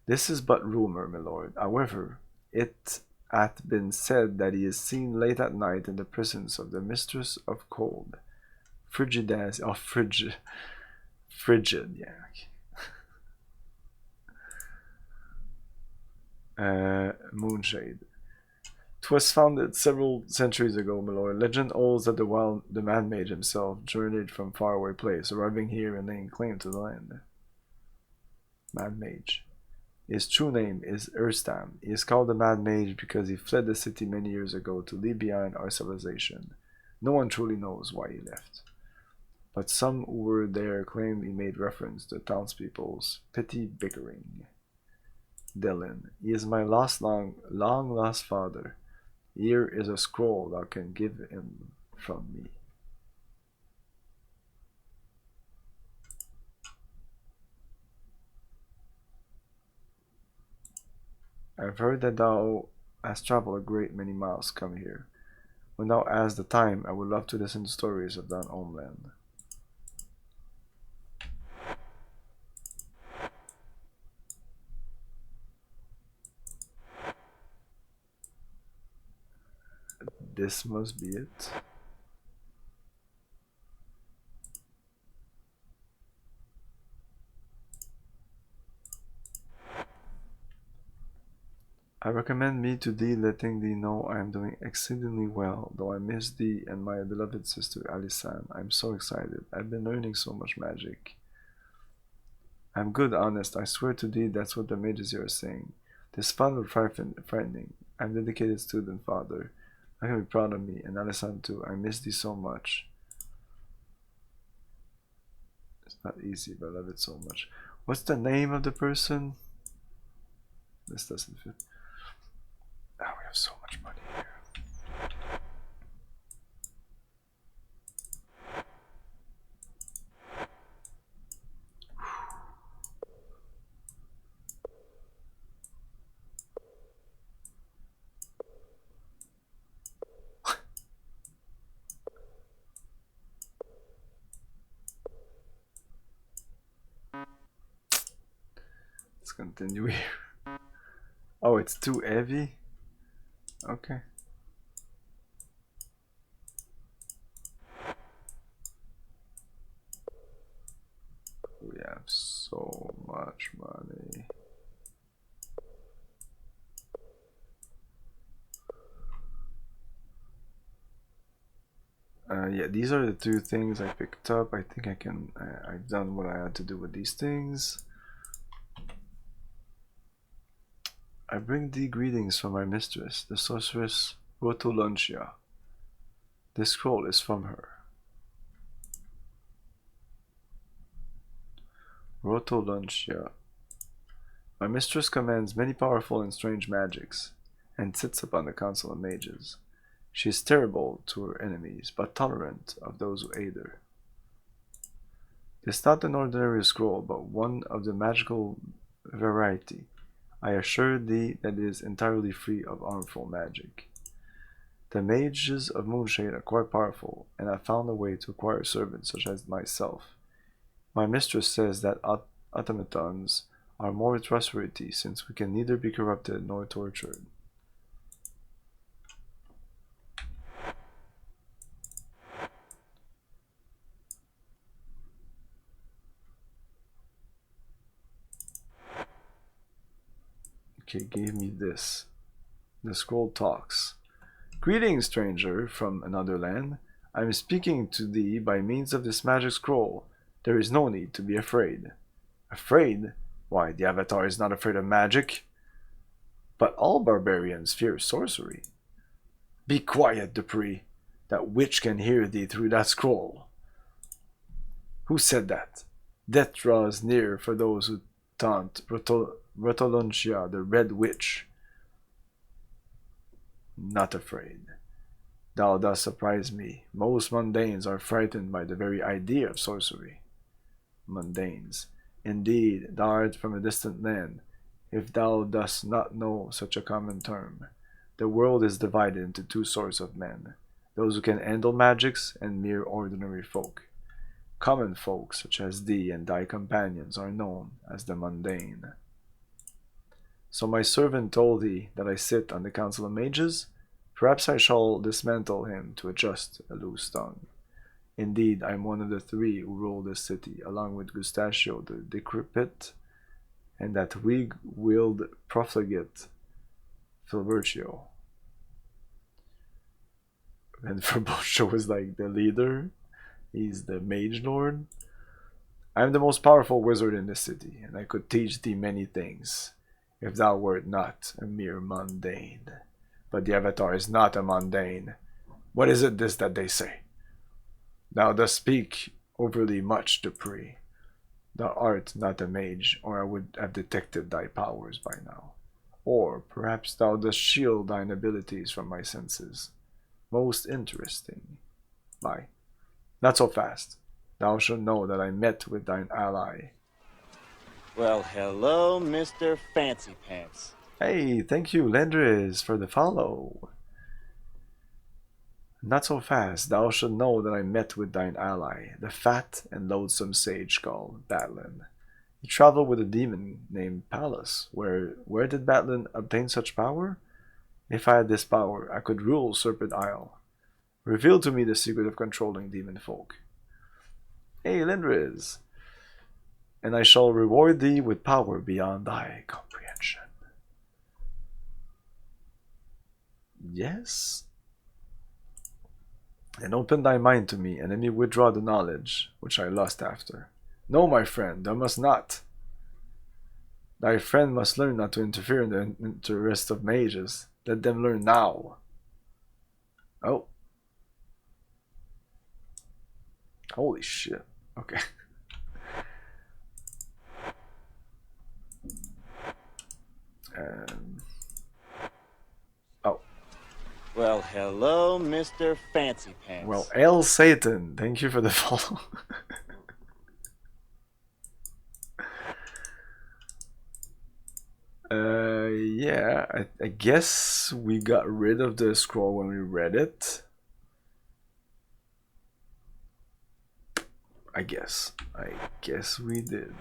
This is but rumor, my lord. However, it hath been said that he is seen late at night in the presence of the mistress of cold, frigid, yeah. Moonshade. 'Twas founded several centuries ago, my lord. Legend holds that the man mage himself journeyed from faraway place, arriving here and laying claim to the land. Mad Mage. His true name is Erstam. He is called the Mad Mage because he fled the city many years ago to leave behind our civilization. No one truly knows why he left, but some who were there claim he made reference to townspeople's petty bickering. Dylan. He is my long lost father. Here is a scroll thou can give him from me. I've heard that thou hast traveled a great many miles to come here. When thou hast the time, I would love to listen to stories of thine homeland. This must be it. I recommend me to thee, letting thee know I am doing exceedingly well, though I miss thee and my beloved sister Alisan. I'm so excited. I've been learning so much magic. I'm good, honest. I swear to thee that's what the mages here are saying. This fun will frightening. I'm a dedicated student, father. I can be proud of me, and Alisan too. I miss thee so much. It's not easy, but I love it so much. What's the name of the person? This doesn't fit. Now we have so much money here. Let's continue here. Oh, it's too heavy? Okay. We have so much money. Yeah, these are the two things I picked up. I think I can. I've done what I had to do with these things. I bring thee greetings from my mistress, the sorceress Rotoluntia. This scroll is from her. Rotoluntia. My mistress commands many powerful and strange magics, and sits upon the council of mages. She is terrible to her enemies, but tolerant of those who aid her. It is not an ordinary scroll, but one of the magical variety. I assure thee that it is entirely free of harmful magic. The mages of Moonshade are quite powerful, and have found a way to acquire servants such as myself. My mistress says that automatons are more trustworthy, since we can neither be corrupted nor tortured. Okay, gave me this. The scroll talks. Greetings, stranger from another land. I am speaking to thee by means of this magic scroll. There is no need to be afraid. Afraid? Why, the Avatar is not afraid of magic. But all barbarians fear sorcery. Be quiet, Dupree. That witch can hear thee through that scroll. Who said that? Death draws near for those who taunt Rotoluntia, the Red Witch. Not afraid. Thou dost surprise me. Most mundanes are frightened by the very idea of sorcery. Mundanes. Indeed, thou art from a distant land, if thou dost not know such a common term. The world is divided into two sorts of men, those who can handle magics and mere ordinary folk. Common folk, such as thee and thy companions, are known as the mundane. So my servant told thee that I sit on the Council of Mages? Perhaps I shall dismantle him to adjust a loose tongue. Indeed, I am one of the three who rule this city, along with Gustachio the Decrepit and that weak-willed profligate Filbertio. And Filbertio is like the leader. He's the mage lord. I am the most powerful wizard in this city, and I could teach thee many things, if thou wert not a mere mundane. But the Avatar is not a mundane. What is it this that they say? Thou dost speak overly much, Dupree. Thou art not a mage, or I would have detected thy powers by now. Or perhaps thou dost shield thine abilities from my senses. Most interesting. Bye. Not so fast. Thou shalt know that I met with thine ally. Well, hello, Mr. Fancy Pants. Hey, thank you, Lendris, for the follow. Not so fast. Thou shalt know that I met with thine ally, the fat and loathsome sage called Batlin. He traveled with a demon named Pallas. Where did Batlin obtain such power? If I had this power, I could rule Serpent Isle. Reveal to me the secret of controlling demon folk. Hey, Lendris, and I shall reward thee with power beyond thy comprehension. Yes? And open thy mind to me, and let me withdraw the knowledge which I lust after. No, my friend, thou must not. Thy friend must learn not to interfere in the interest of mages. Let them learn now. Oh. Holy shit. Okay. Oh. Well, hello, Mr. Fancy Pants. Well, El Satan, thank you for the follow. Yeah, I guess we got rid of the scroll when we read it. I guess we did.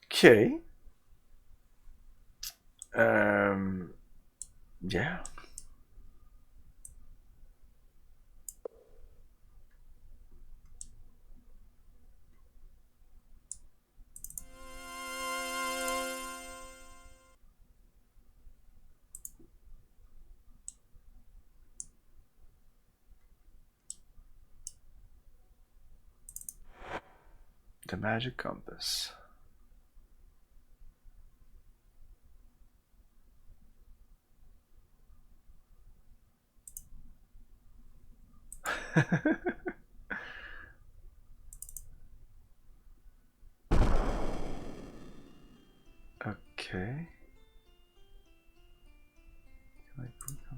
Okay. Yeah. The magic compass. Okay. Can I click on...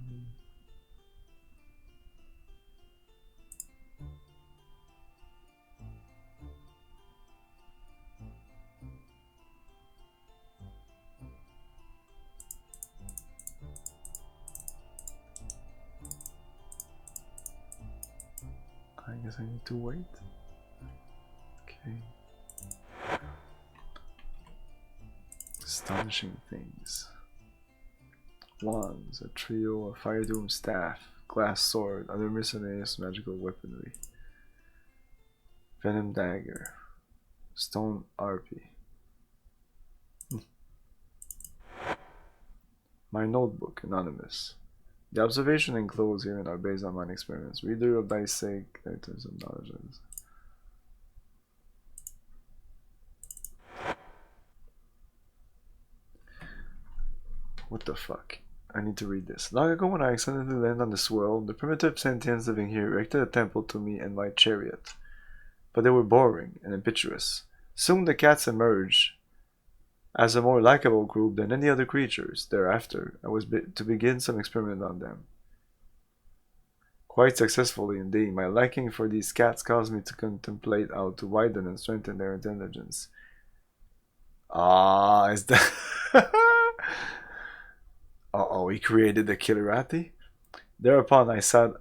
I guess I need to wait. Okay. Astonishing things. Wands, a trio, a fire doom staff, glass sword, other miscellaneous magical weaponry. Venom dagger. Stone RP. My notebook, anonymous. The observation enclosed herein are based on mine experience. Reader of thy sake, items of knowledge. What the fuck? I need to read this. Long ago, when I accidentally landed on this world, the primitive sentients living here erected a temple to me and my chariot. But they were boring and impetuous. Soon the cats emerged as a more likable group than any other creatures. Thereafter, I was to begin some experiment on them. Quite successfully indeed, my liking for these cats caused me to contemplate how to widen and strengthen their intelligence. Ah, is that... Uh-oh, he created the Killerati? Thereupon I set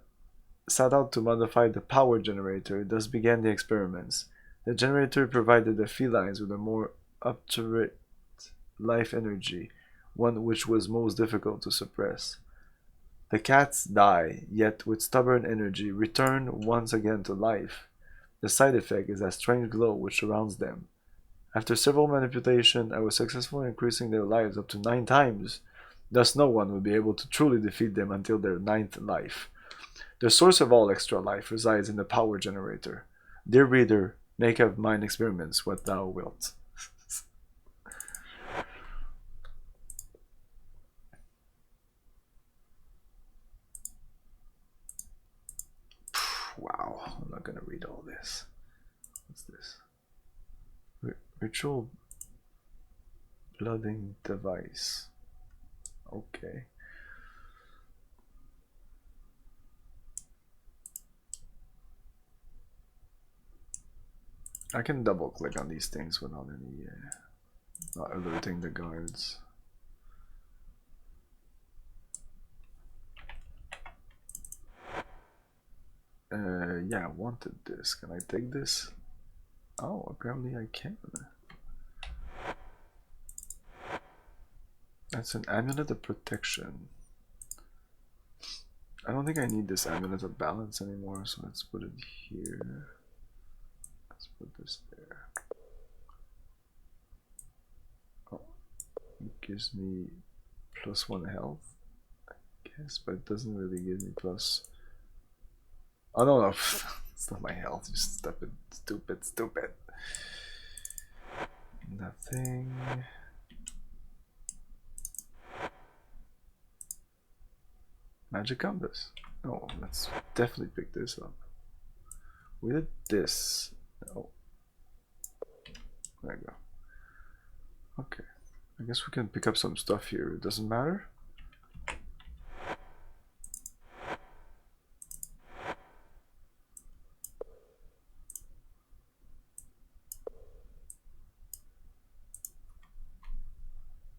out to modify the power generator, thus began the experiments. The generator provided the felines with a more up-to-date life energy, one which was most difficult to suppress. The cats die, yet with stubborn energy return once again to life. The side effect is a strange glow which surrounds them. After several manipulations, I was successful in increasing their lives up to 9 times. Thus no one will be able to truly defeat them until their 9th life. The source of all extra life resides in the power generator. Dear reader, make of mine experiments what thou wilt. Wow, I'm not gonna read all this. What's this? Ritual blooding device. Okay. I can double click on these things without any not alerting the guards. Yeah, I wanted this. Can I take this? Oh, apparently I can. That's an amulet of protection. I don't think I need this amulet of balance anymore, so let's put it here. Let's put this there. Oh, it gives me +1 health, I guess, but it doesn't really give me plus. Oh no, it's not my health, just stupid. Nothing. Magic compass. Oh, let's definitely pick this up. We did this. Oh, there you go. Okay, I guess we can pick up some stuff here. It doesn't matter.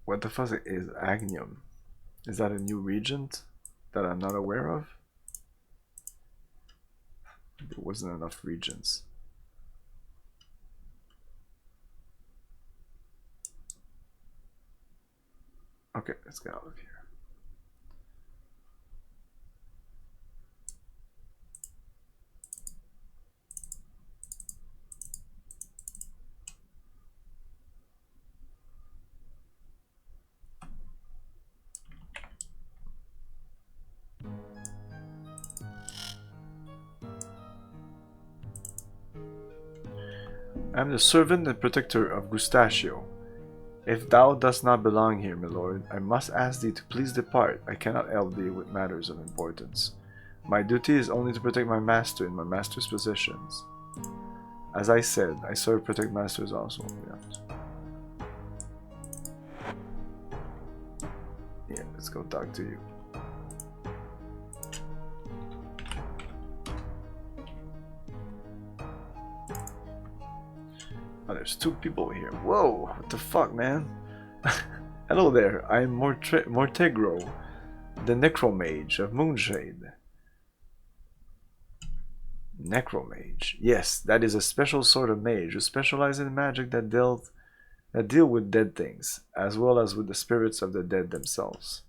What the fuck is Agnium? Is that a new regent that I'm not aware of? There wasn't enough regents. Okay, let's get out of here. I am the servant and protector of Gustachio. If thou dost not belong here, my lord, I must ask thee to please depart. I cannot help thee with matters of importance. My duty is only to protect my master in my master's possessions. As I said, I serve protect masters also. Yeah, let's go talk to you. Oh, there's 2 people here. Whoa, what the fuck, man? Hello there, I am Mortegro, the Necromage of Moonshade. Necromage. Yes, that is a special sort of mage who specializes in magic that deal with dead things, as well as with the spirits of the dead themselves.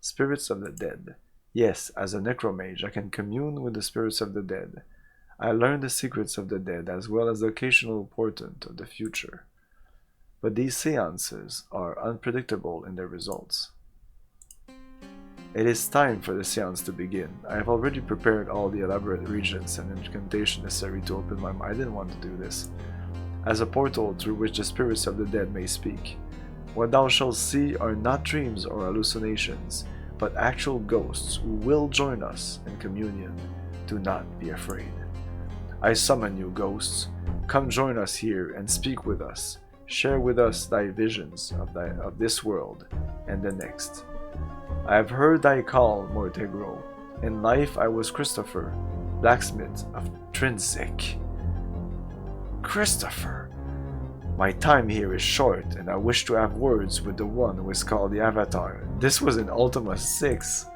Spirits of the dead. Yes, as a necromage, I can commune with the spirits of the dead. I learned the secrets of the dead as well as the occasional portent of the future. But these seances are unpredictable in their results. It is time for the seance to begin. I have already prepared all the elaborate regents and incantation necessary to open my mind. I didn't want to do this. As a portal through which the spirits of the dead may speak. What thou shalt see are not dreams or hallucinations, but actual ghosts who will join us in communion. Do not be afraid. I summon you, ghosts. Come join us here and speak with us. Share with us thy visions of this world and the next. I have heard thy call, Mortegro. In life I was Christopher, blacksmith of Trinsic. Christopher! My time here is short, and I wish to have words with the one who is called the Avatar. This was in Ultima 6.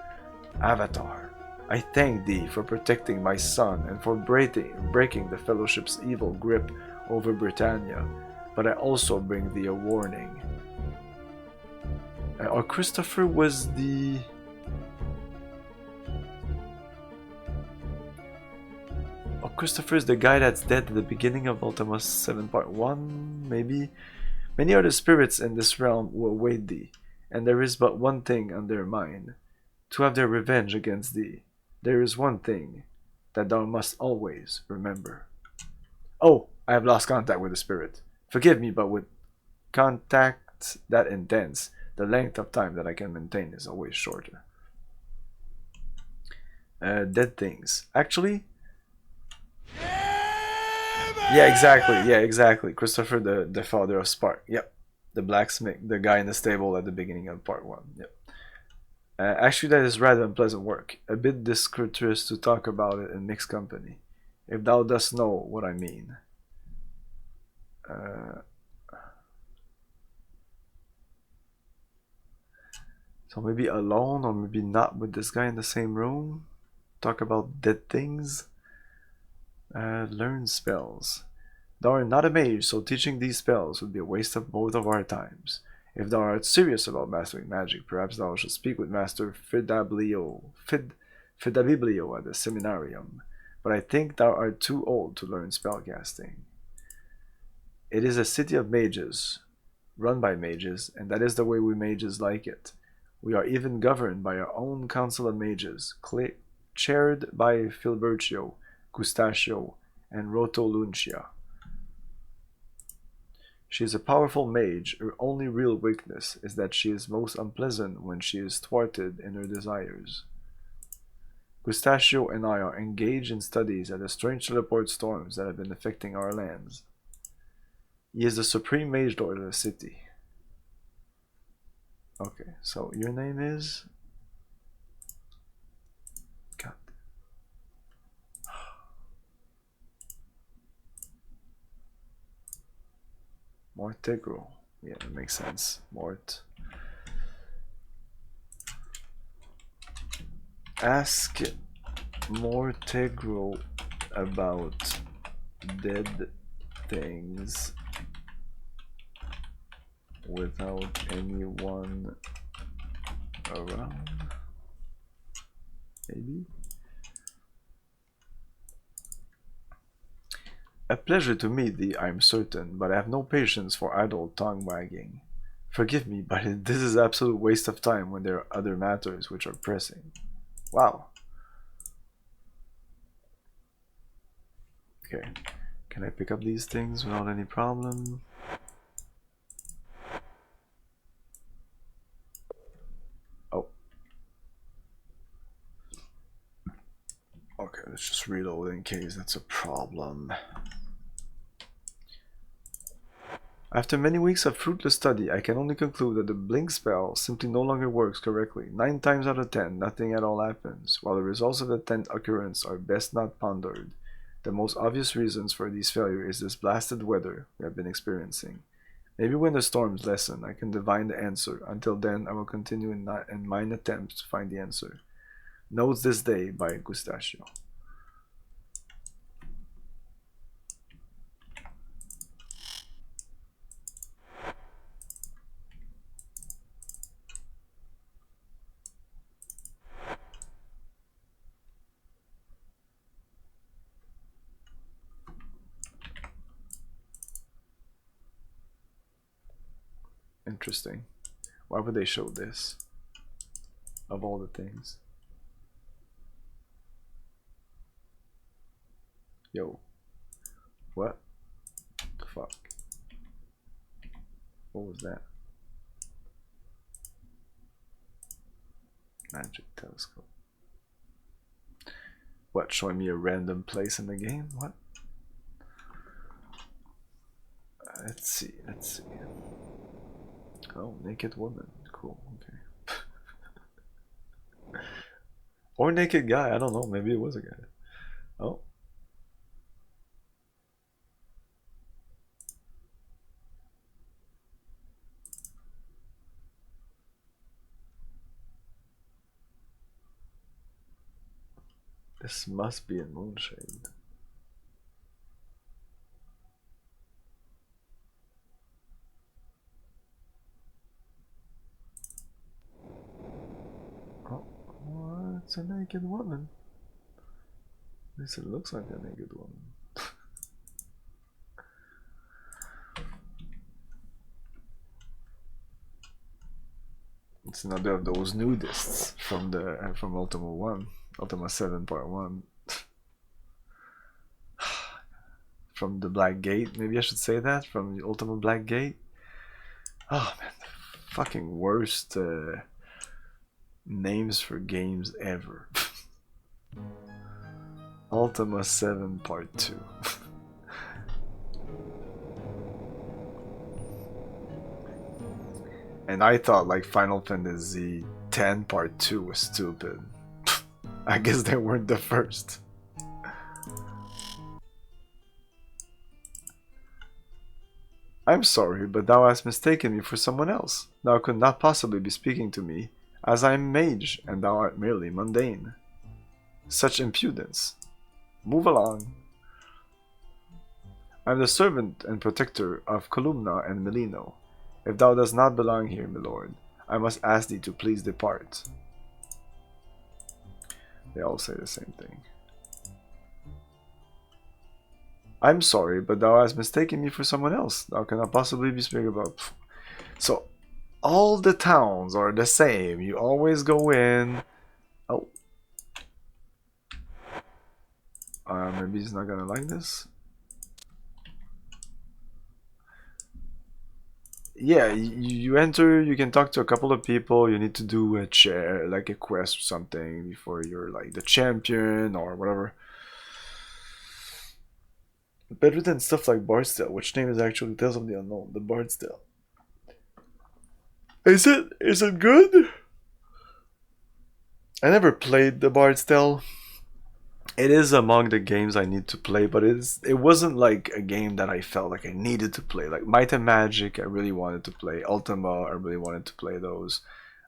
Avatar, I thank thee for protecting my son and for breaking the Fellowship's evil grip over Britannia, but I also bring thee a warning. Or Christopher was the... Oh, Christopher is the guy that's dead at the beginning of Ultima 7 Part 1, maybe? Many are the spirits in this realm who await thee, and there is but one thing on their mind, to have their revenge against thee. There is one thing that thou must always remember. Oh, I have lost contact with the spirit. Forgive me, but with contact that intense, the length of time that I can maintain is always shorter. Dead things. Actually... Yeah, exactly. Christopher, the father of Spark. Yep. The blacksmith, the guy in the stable at the beginning of part 1. Yep. Actually, that is rather unpleasant work. A bit discourteous to talk about it in mixed company. If thou dost know what I mean. So maybe alone, or maybe not with this guy in the same room. Talk about dead things. Learn spells. Thou art not a mage, so teaching these spells would be a waste of both of our times. If thou art serious about mastering magic, perhaps thou should speak with Master Fidabiblio at the seminarium. But I think thou art too old to learn spellcasting. It is a city of mages, run by mages, and that is the way we mages like it. We are even governed by our own council of mages, chaired by Filbercio, Gustachio, and Rotoluncia. She is a powerful mage. Her only real weakness is that she is most unpleasant when she is thwarted in her desires. Gustachio and I are engaged in studies at the strange teleport storms that have been affecting our lands. He is the supreme mage lord of the city. Okay, so your name is... God. Mortegro. Yeah, that makes sense. Mort. Ask Mortegro about dead things without anyone around. Maybe? A pleasure to meet thee, I am certain, but I have no patience for idle tongue-wagging. Forgive me, but this is absolute waste of time when there are other matters which are pressing. Wow. Okay. Can I pick up these things without any problem? Oh. Okay, let's just reload in case that's a problem. After many weeks of fruitless study, I can only conclude that the blink spell simply no longer works correctly. 9 times out of 10, nothing at all happens, while the results of the 10th occurrence are best not pondered. The most obvious reasons for this failure is this blasted weather we have been experiencing. Maybe when the storms lessen, I can divine the answer. Until then, I will continue in mine attempts to find the answer. Notes this day by Gustachio. Interesting. Why would they show this? Of all the things. Yo. What? The fuck? What was that? Magic telescope. What, showing me a random place in the game? What? Let's see, let's see. Oh, naked woman. Cool, okay. Or naked guy, I don't know, maybe it was a guy. Oh. This must be in Moonshade. Oh, well, it's a naked woman. At least it looks like a naked woman. It's another of those nudists from the from Ultima 1, Ultima 7 Part 1. From the Black Gate, maybe I should say that, from the Ultima Black Gate. Oh man, the fucking worst names for games ever. Ultima 7 Part 2. And I thought like Final Fantasy X Part 2 was stupid. I guess they weren't the first. I'm sorry, but thou hast mistaken me for someone else. Thou could not possibly be speaking to me, as I am mage, and thou art merely mundane. Such impudence. Move along. I am the servant and protector of Columna and Melino. If thou dost not belong here, my lord, I must ask thee to please depart. They all say the same thing. I'm sorry, but thou hast mistaken me for someone else. Thou cannot possibly be speaking about... So, all the towns are the same. You always go in... Oh. Maybe he's not gonna like this. Yeah, you enter, you can talk to a couple of people, you need to do a chair, like a quest or something before you're like the champion or whatever. Better than stuff like Bard's Tale, which name is actually Tales of the Unknown, the Bard's Tale. Is it good? I never played the Bard's Tale. It is among the games I need to play, but it wasn't like a game that I felt like I needed to play. Like Might and Magic, I really wanted to play. Ultima, I really wanted to play those.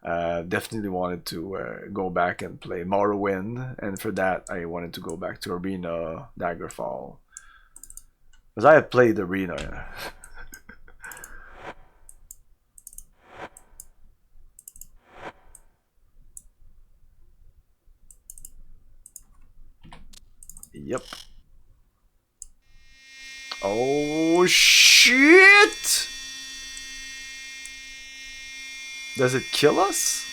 Definitely wanted to go back and play Morrowind, and for that I wanted to go back to Arena, Daggerfall. Because I had played Arena. Yep. Oh shit! Does it kill us?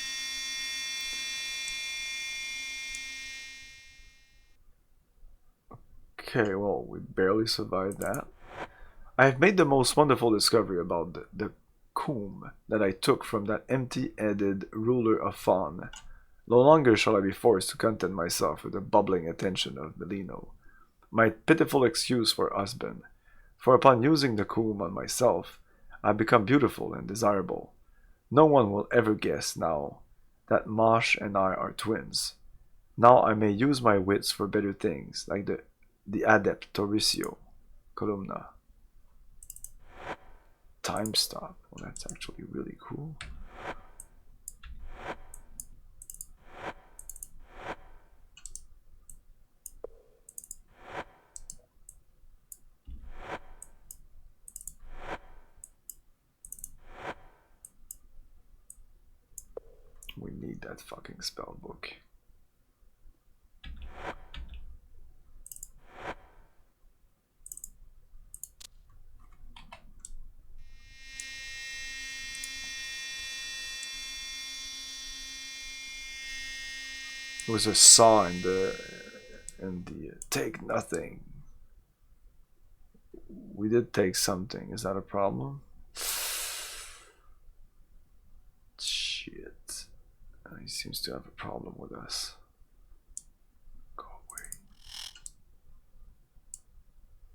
Okay, well, we barely survived that. I have made the most wonderful discovery about the comb that I took from that empty-headed ruler of Fawn. No longer shall I be forced to content myself with the bubbling attention of Melino, my pitiful excuse for husband, for upon using the comb on myself, I become beautiful and desirable. No one will ever guess now that Mosh and I are twins. Now I may use my wits for better things, like the adept Tauricio, Columna. Time stop. Well, that's actually really cool. We need that fucking spell book. was a saw in the take nothing. We did take something. Is that a problem? Shit. He seems to have a problem with us. Go away.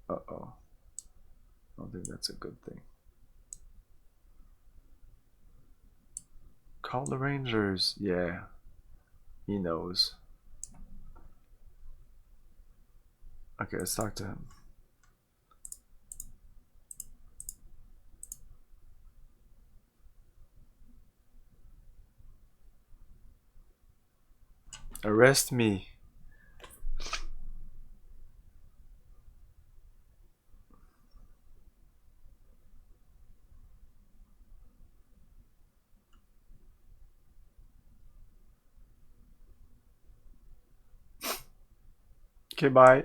Uh-oh. I don't think that's a good thing. Call the Rangers. Yeah. He knows. Okay, let's talk to him. Arrest me. Okay, bye.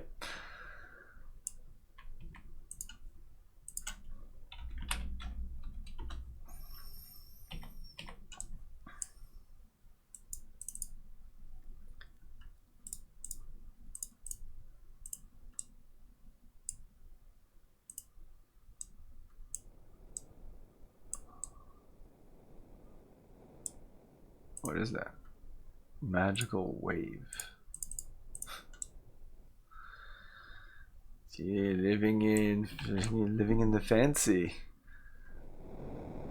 What is that? Magical wave. Yeah, living in the fancy.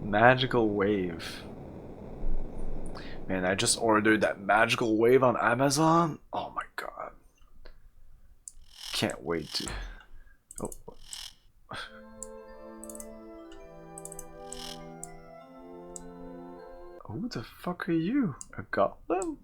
Magical wave. Man, I just ordered that magical wave on Amazon. Oh my god. Can't wait to. Oh. Who the fuck are you? A goblin?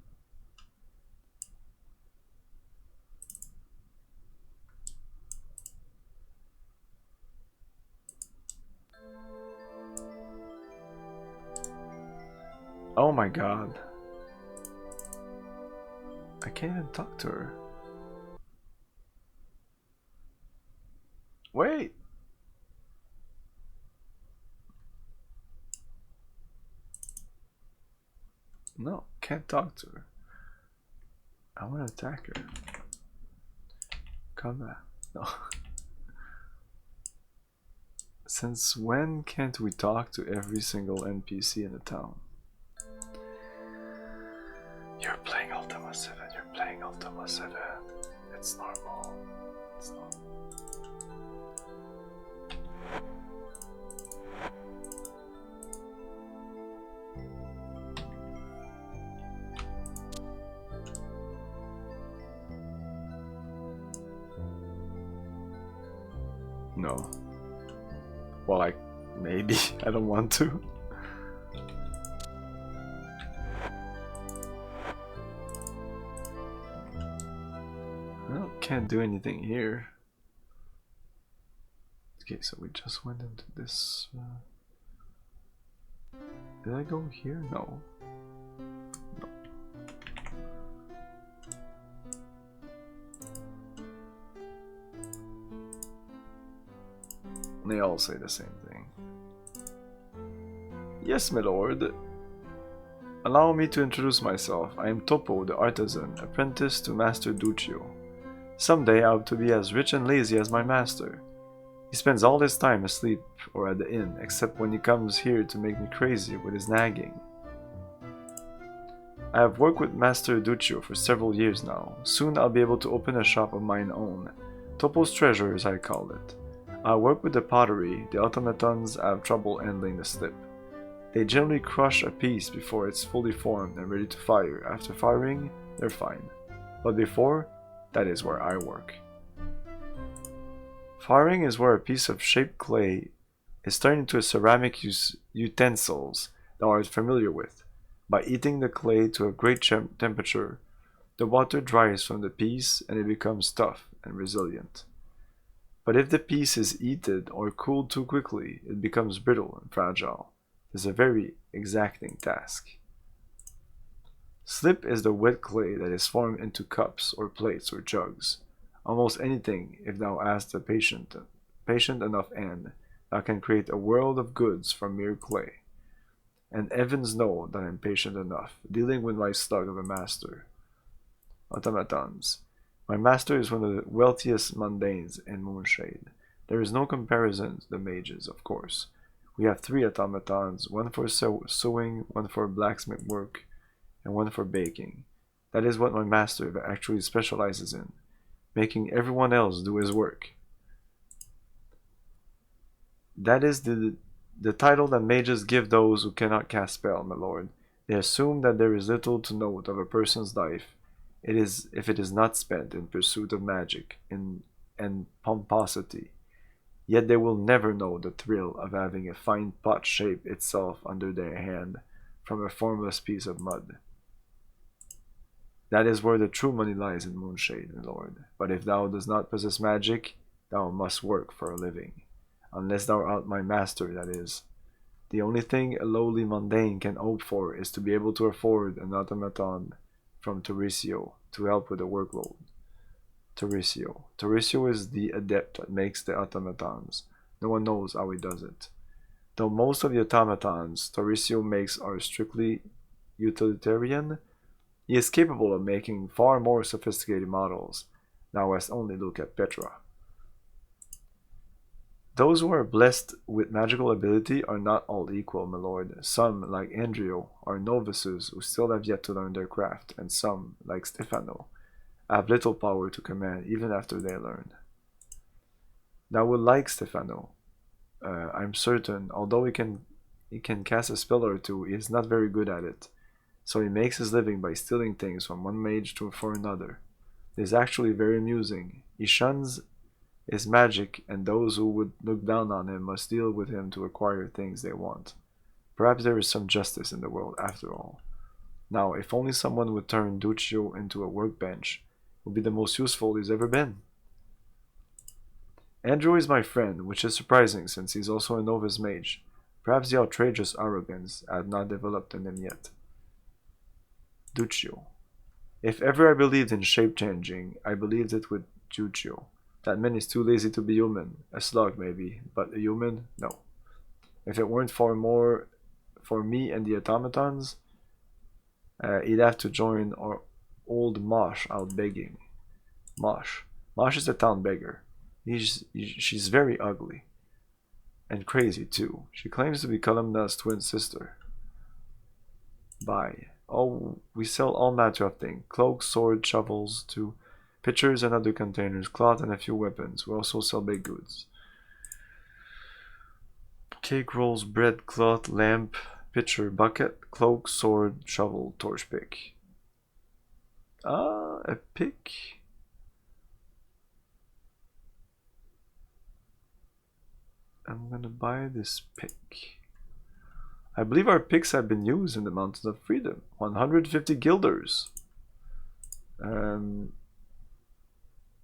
Oh my god. I can't even talk to her. Wait. No, can't talk to her. I want to attack her. Come back. No. Since when can't we talk to every single NPC in the town? You're playing Ultima 7, you're playing Ultima 7. It's normal. It's normal. No. Well, like, maybe. I don't want to. Well, can't do anything here. Okay, so we just went into this. Did I go here? No. No. They all say the same thing. Yes, my lord. Allow me to introduce myself. I am Topo, the artisan, apprentice to Master Duccio. Someday I hope to be as rich and lazy as my master. He spends all his time asleep or at the inn, except when he comes here to make me crazy with his nagging. I have worked with Master Duccio for several years now. Soon I'll be able to open a shop of mine own. Topo's treasure, as I call it. I work with the pottery. The automatons have trouble handling the slip. They generally crush a piece before it's fully formed and ready to fire. After firing, they're fine. But before, that is where I work. Firing is where a piece of shaped clay is turned into a ceramic utensils that are familiar with. By heating the clay to a great temperature, the water dries from the piece and it becomes tough and resilient. But if the piece is heated or cooled too quickly, it becomes brittle and fragile. It's a very exacting task. Slip is the wet clay that is formed into cups or plates or jugs. Almost anything, if thou ask a patient enough hand, thou can create a world of goods from mere clay. And heavens know that I am patient enough, dealing with my slug of a master. automatons. My master is one of the wealthiest mundanes in Moonshade. There is no comparison to the mages, of course. We have 3 automatons, one for sewing, one for blacksmith work, and one for baking. That is what my master actually specializes in, making everyone else do his work. That is the title that mages give those who cannot cast spell, my lord. They assume that there is little to note of a person's life if it is not spent in pursuit of magic and pomposity. Yet they will never know the thrill of having a fine pot shape itself under their hand from a formless piece of mud. That is where the true money lies in Moonshade, my lord. But if thou dost not possess magic, thou must work for a living. Unless thou art my master, that is. The only thing a lowly mundane can hope for is to be able to afford an automaton from Tauricio to help with the workload. Tauricio is the adept that makes the automatons. No one knows how he does it. Though most of the automatons Tauricio makes are strictly utilitarian, he is capable of making far more sophisticated models. Thou hast only look at Petra. Those who are blessed with magical ability are not all equal, my lord. Some, like Andrio, are novices who still have yet to learn their craft, and some, like Stefano, have little power to command even after they learn. Thou will like Stefano. I'm certain, although he can cast a spell or two, he is not very good at it. So he makes his living by stealing things from one mage for another. It is actually very amusing. He shuns his magic, and those who would look down on him must deal with him to acquire things they want. Perhaps there is some justice in the world after all. Now, if only someone would turn Duccio into a workbench, it would be the most useful he's ever been. Andrew is my friend, which is surprising since he's also a novice mage. Perhaps the outrageous arrogance had not developed in him yet. Duccio. If ever I believed in shape-changing, I believed it with Duccio. That man is too lazy to be human. A slug, maybe, but a human? No. If it weren't for me and the automatons, he'd have to join our old Mosh out begging. Mosh. Mosh is a town beggar. She's very ugly. And crazy, too. She claims to be Columna's twin sister. Buy. Oh, we sell all manner of things. Cloaks, swords, shovels, too. Pitchers and other containers, cloth and a few weapons. We also sell baked goods. Cake rolls, bread, cloth, lamp, pitcher, bucket, cloak, sword, shovel, torch pick. Ah, a pick. I'm gonna buy this pick. I believe our picks have been used in the Mountains of Freedom. 150 guilders.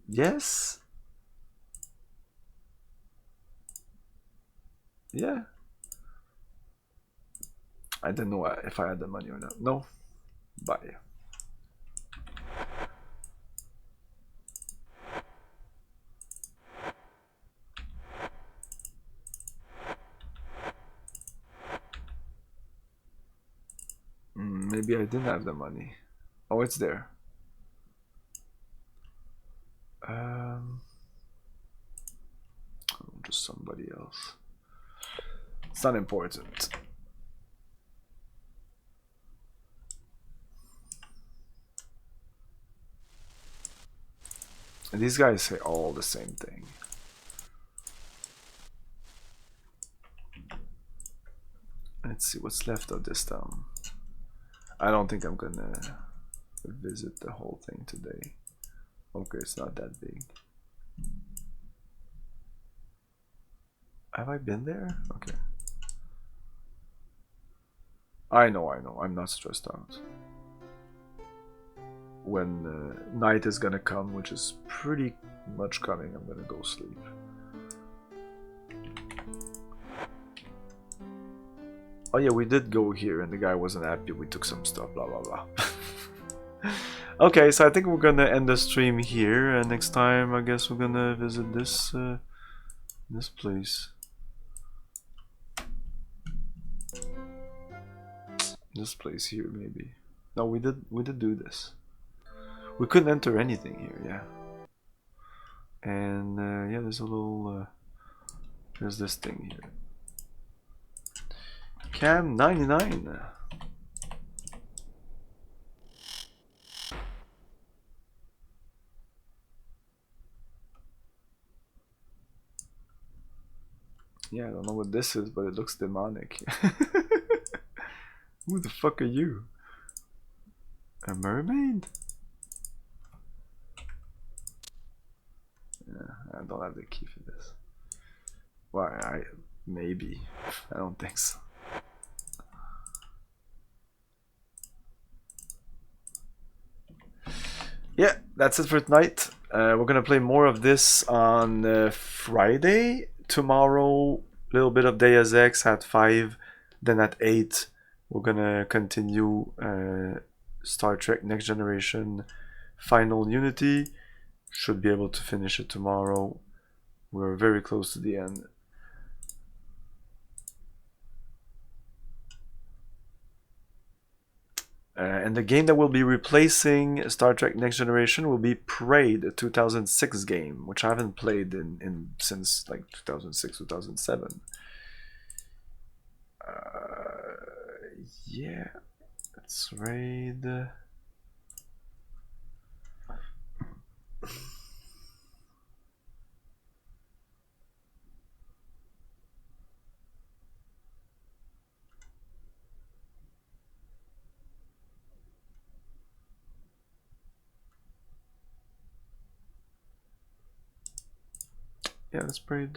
Yes. Yeah. I don't know if I had the money or not. No. Buy. Maybe I didn't have the money. Oh, it's there. Just somebody else. It's not important. And these guys say all the same thing. Let's see what's left of this town. I don't think I'm gonna visit the whole thing today. Okay, it's not that big. Have I been there? Okay. I know. I'm not stressed out. When night is gonna come, which is pretty much coming, I'm gonna go sleep. Oh yeah, we did go here and the guy wasn't happy. We took some stuff, blah blah blah. Okay, so I think we're gonna end the stream here, and next time I guess we're gonna visit this this place. This place here maybe. No, we did do this. We couldn't enter anything here, yeah. And yeah, there's a little there's this thing here. Cam 99. Yeah, I don't know what this is, but it looks demonic. Who the fuck are you? A mermaid? Yeah, I don't have the key for this. Why? Maybe. I don't think so. Yeah, that's it for tonight. We're gonna play more of this on Friday. Tomorrow, a little bit of Deus Ex at 5. Then at 8, we're gonna continue Star Trek Next Generation Final Unity. Should be able to finish it tomorrow. We're very close to the end. And the game that will be replacing Star Trek Next Generation will be Prey, a 2006 game, which I haven't played since like 2006, 2007. Yeah, let's raid. Yeah, let's raid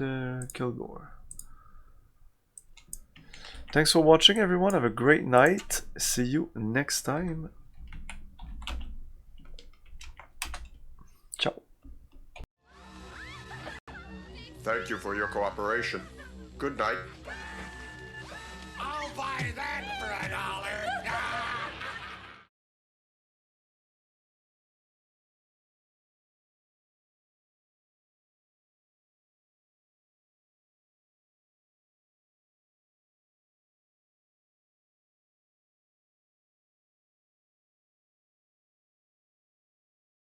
Kilgore. Thanks for watching, everyone. Have a great night. See you next time. Ciao. Thank you for your cooperation. Good night.